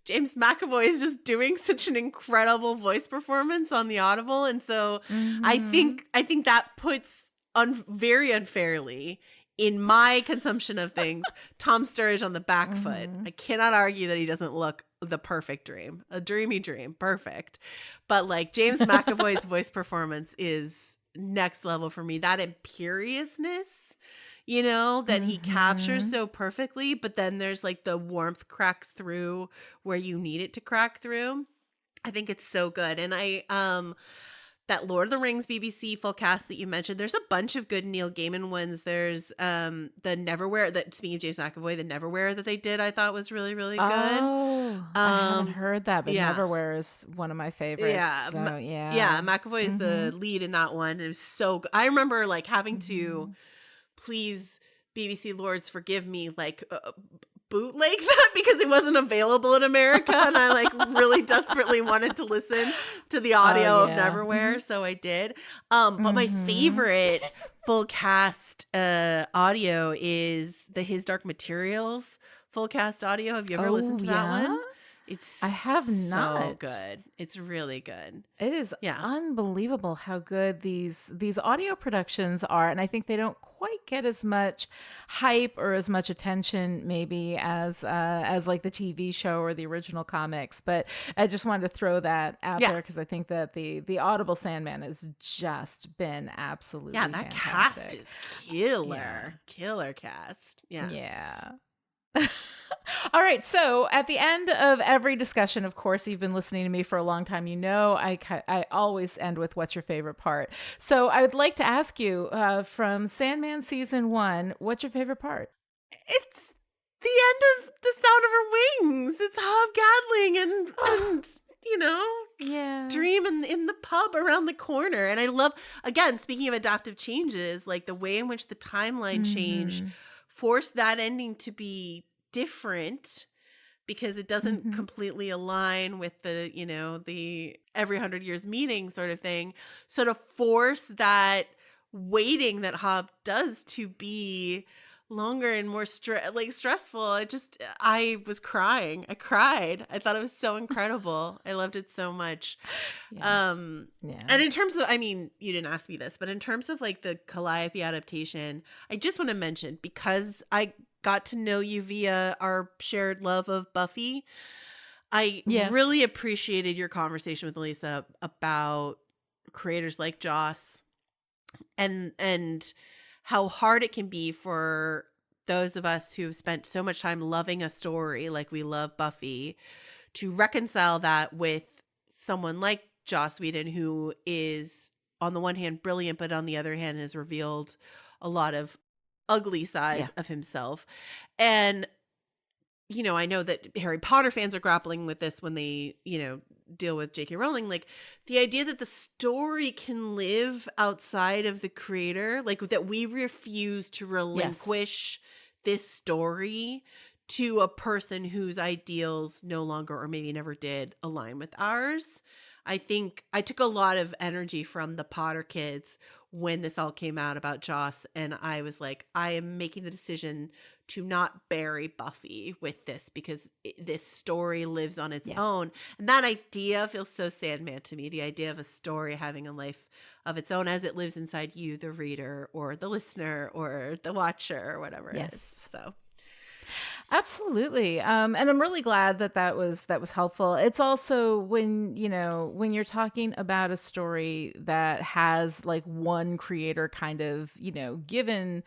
James McAvoy is just doing such an incredible voice performance on the Audible. And so I think that puts very unfairly, in my consumption of things, Tom Sturridge on the back foot. I cannot argue that he doesn't look the perfect dream, a dreamy dream, perfect. But like James McAvoy's voice performance is next level for me. That imperiousness, you know, that he captures so perfectly, but then there's like the warmth cracks through where you need it to crack through. I think it's so good. And that Lord of the Rings BBC full cast that you mentioned, there's a bunch of good Neil Gaiman ones. There's the Neverwhere, that, speaking of James McAvoy, the Neverwhere that they did, I thought was really, really good. Oh, I haven't heard that, but Neverwhere is one of my favorites. Yeah. So, McAvoy is the lead in that one. It was so good. I remember like having to, please BBC Lords forgive me, like bootleg that because it wasn't available in America, and I like really desperately wanted to listen to the audio of Neverwhere, so I did. But my favorite full cast audio is the His Dark Materials full cast audio. Have you ever listened to that one? It's I have so not. good. It's really good. It is Yeah. unbelievable how good these audio productions are, and I think they don't quite get as much hype or as much attention maybe as like the TV show or the original comics. But I just wanted to throw that out Yeah. there because I think that the Audible Sandman has just been absolutely Yeah, that fantastic. cast is killer. Killer cast. Yeah. Yeah. All right. So at the end of every discussion, of course, you've been listening to me for a long time. You know, I always end with what's your favorite part. So I would like to ask you from Sandman season 1, what's your favorite part? It's the end of The Sound of Her Wings. It's hobgaddling and you know, Yeah. dream in the pub around the corner. And I love, again, speaking of adaptive changes, like the way in which the timeline changed forced that ending to be different because it doesn't completely align with the, you know, the every 100 years meeting sort of thing. So to force that waiting that Hob does to be longer and more stressful, I was crying. I cried. I thought it was so incredible. I loved it so much. Yeah. And in terms of, I mean, you didn't ask me this, but in terms of like the Calliope adaptation, I just want to mention, because I got to know you via our shared love of Buffy, I really appreciated your conversation with Alisa about creators like Joss and how hard it can be for those of us who've spent so much time loving a story like we love Buffy to reconcile that with someone like Joss Whedon, who is on the one hand brilliant, but on the other hand has revealed a lot of ugly sides of himself. And, you know, I know that Harry Potter fans are grappling with this when they, you know, deal with J.K. Rowling, like the idea that the story can live outside of the creator, like that we refuse to relinquish this story to a person whose ideals no longer, or maybe never did, align with ours. I think I took a lot of energy from the Potter kids when this all came out about Joss, and I was like, I am making the decision to not bury Buffy with this because this story lives on its own. And that idea feels so Sandman to me, the idea of a story having a life of its own as it lives inside you, the reader or the listener or the watcher or whatever it is. So absolutely. And I'm really glad that was helpful. It's also when you're talking about a story that has like one creator kind of, given,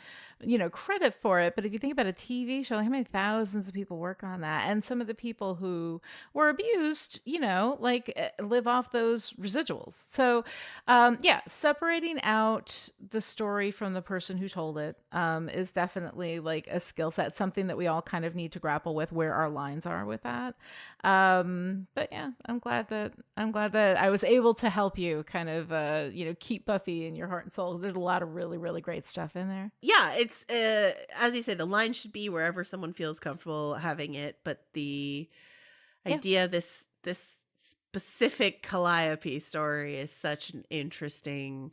credit for it. But if you think about a TV show, how many thousands of people work on that? And some of the people who were abused, live off those residuals. So, separating out the story from the person who told it is definitely like a skill set, something that we all kind of need to grapple with where our lines are with that. But yeah, I'm glad that I was able to help you kind of, keep Buffy in your heart and soul. There's a lot of really, really great stuff in there. Yeah, it's as you say, the line should be wherever someone feels comfortable having it. But the idea of this specific Calliope story is such an interesting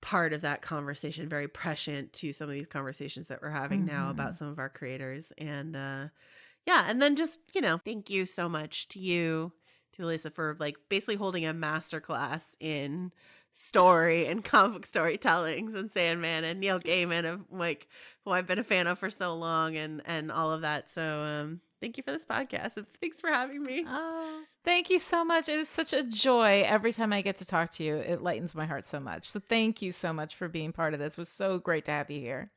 part of that conversation, very prescient to some of these conversations that we're having now about some of our creators. And and then just, thank you so much to you, to Alisa, for like basically holding a masterclass in story and comic book storytellings and Sandman and Neil Gaiman, of like who I've been a fan of for so long, and all of that. So thank you for this podcast. Thanks for having me. Oh, thank you so much. It is such a joy every time I get to talk to you. It lightens my heart so much. So thank you so much for being part of this. It was so great to have you here.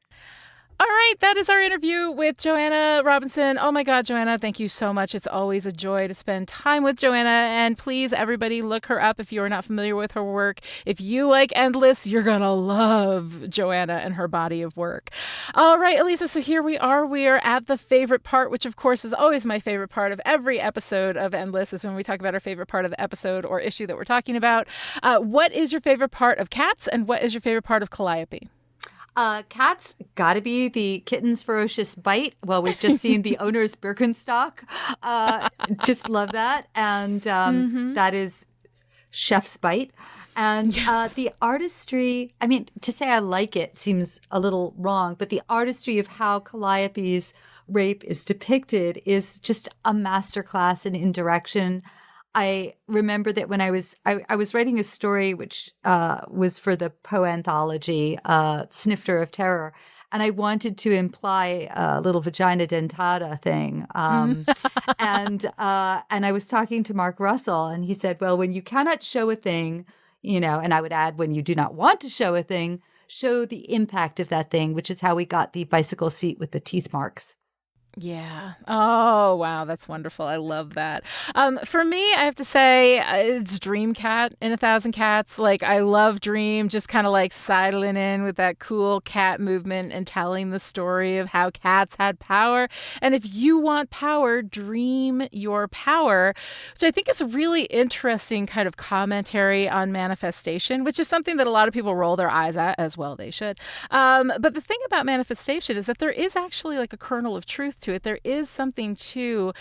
All right, that is our interview with Joanna Robinson. Oh my God, Joanna, thank you so much. It's always a joy to spend time with Joanna. And please, everybody, look her up if you are not familiar with her work. If you like Endless, you're going to love Joanna and her body of work. All right, Alisa, so here we are. We are at the favorite part, which of course is always my favorite part of every episode of Endless, is when we talk about our favorite part of the episode or issue that we're talking about. What is your favorite part of Cats, and what is your favorite part of Calliope? Cats gotta be the kitten's ferocious bite. Well, we've just seen the owner's Birkenstock. Just love that. And that is Chef's bite. And Yes. the artistry, I mean, to say I like it seems a little wrong, but the artistry of how Calliope's rape is depicted is just a masterclass in indirection. I remember that when I was writing a story which was for the Poe anthology, Snifter of Terror, and I wanted to imply a little vagina dentata thing. And I was talking to Mark Russell, and he said, well, when you cannot show a thing, and I would add, when you do not want to show a thing, show the impact of that thing, which is how we got the bicycle seat with the teeth marks. Yeah. Oh, wow. That's wonderful. I love that. For me, I have to say it's Dream Cat in 1,000 Cats. Like, I love Dream, just kind of like sidling in with that cool cat movement and telling the story of how cats had power. And if you want power, dream your power, which I think is a really interesting kind of commentary on manifestation, which is something that a lot of people roll their eyes at, as well they should. But the thing about manifestation is that there is actually like a kernel of truth to it. There is something to,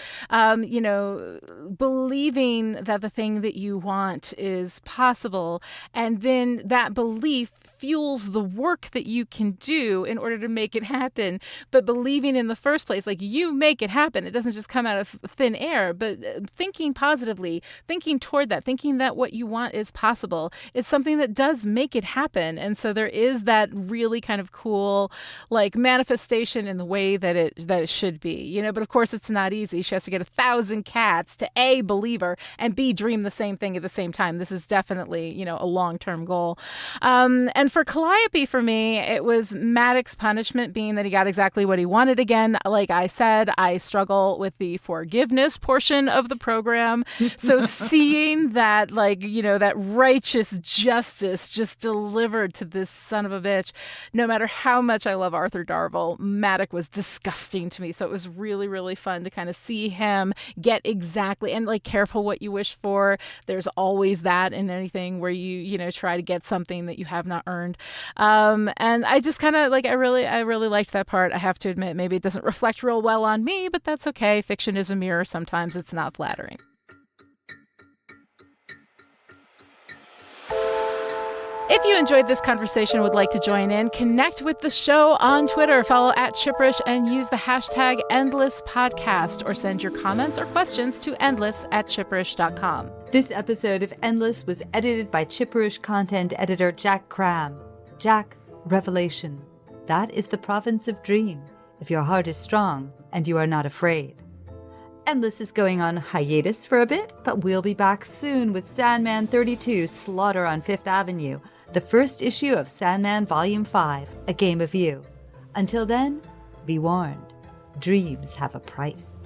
believing that the thing that you want is possible. And then that belief fuels the work that you can do in order to make it happen. But believing in the first place, like, you make it happen. It doesn't just come out of thin air, but thinking positively, thinking toward that, thinking that what you want is possible, is something that does make it happen. And so there is that really kind of cool, like, manifestation in the way that it should be, but of course it's not easy. She has to get 1,000 cats to A, believe her, and B, dream the same thing at the same time. This is definitely, a long-term goal. And for Calliope, for me, it was Maddox's punishment being that he got exactly what he wanted again. Like I said, I struggle with the forgiveness portion of the program. So seeing that, that righteous justice just delivered to this son of a bitch, no matter how much I love Arthur Darvill, Maddox was disgusting to me. So it was really, really fun to kind of see him get exactly, and careful what you wish for. There's always that in anything where you try to get something that you have not earned. And I just kind of I really liked that part. I have to admit, maybe it doesn't reflect real well on me, but that's okay. Fiction is a mirror. Sometimes it's not flattering. If you enjoyed this conversation and would like to join in, connect with the show on Twitter, follow @Chipperish, and use the hashtag EndlessPodcast, or send your comments or questions to endless@chipperish.com. This episode of Endless was edited by Chipperish content editor Jack Cram. Jack, revelation. That is the province of dream, if your heart is strong and you are not afraid. Endless is going on hiatus for a bit, but we'll be back soon with Sandman 32, Slaughter on Fifth Avenue, the first issue of Sandman Volume 5, A Game of You. Until then, be warned, dreams have a price.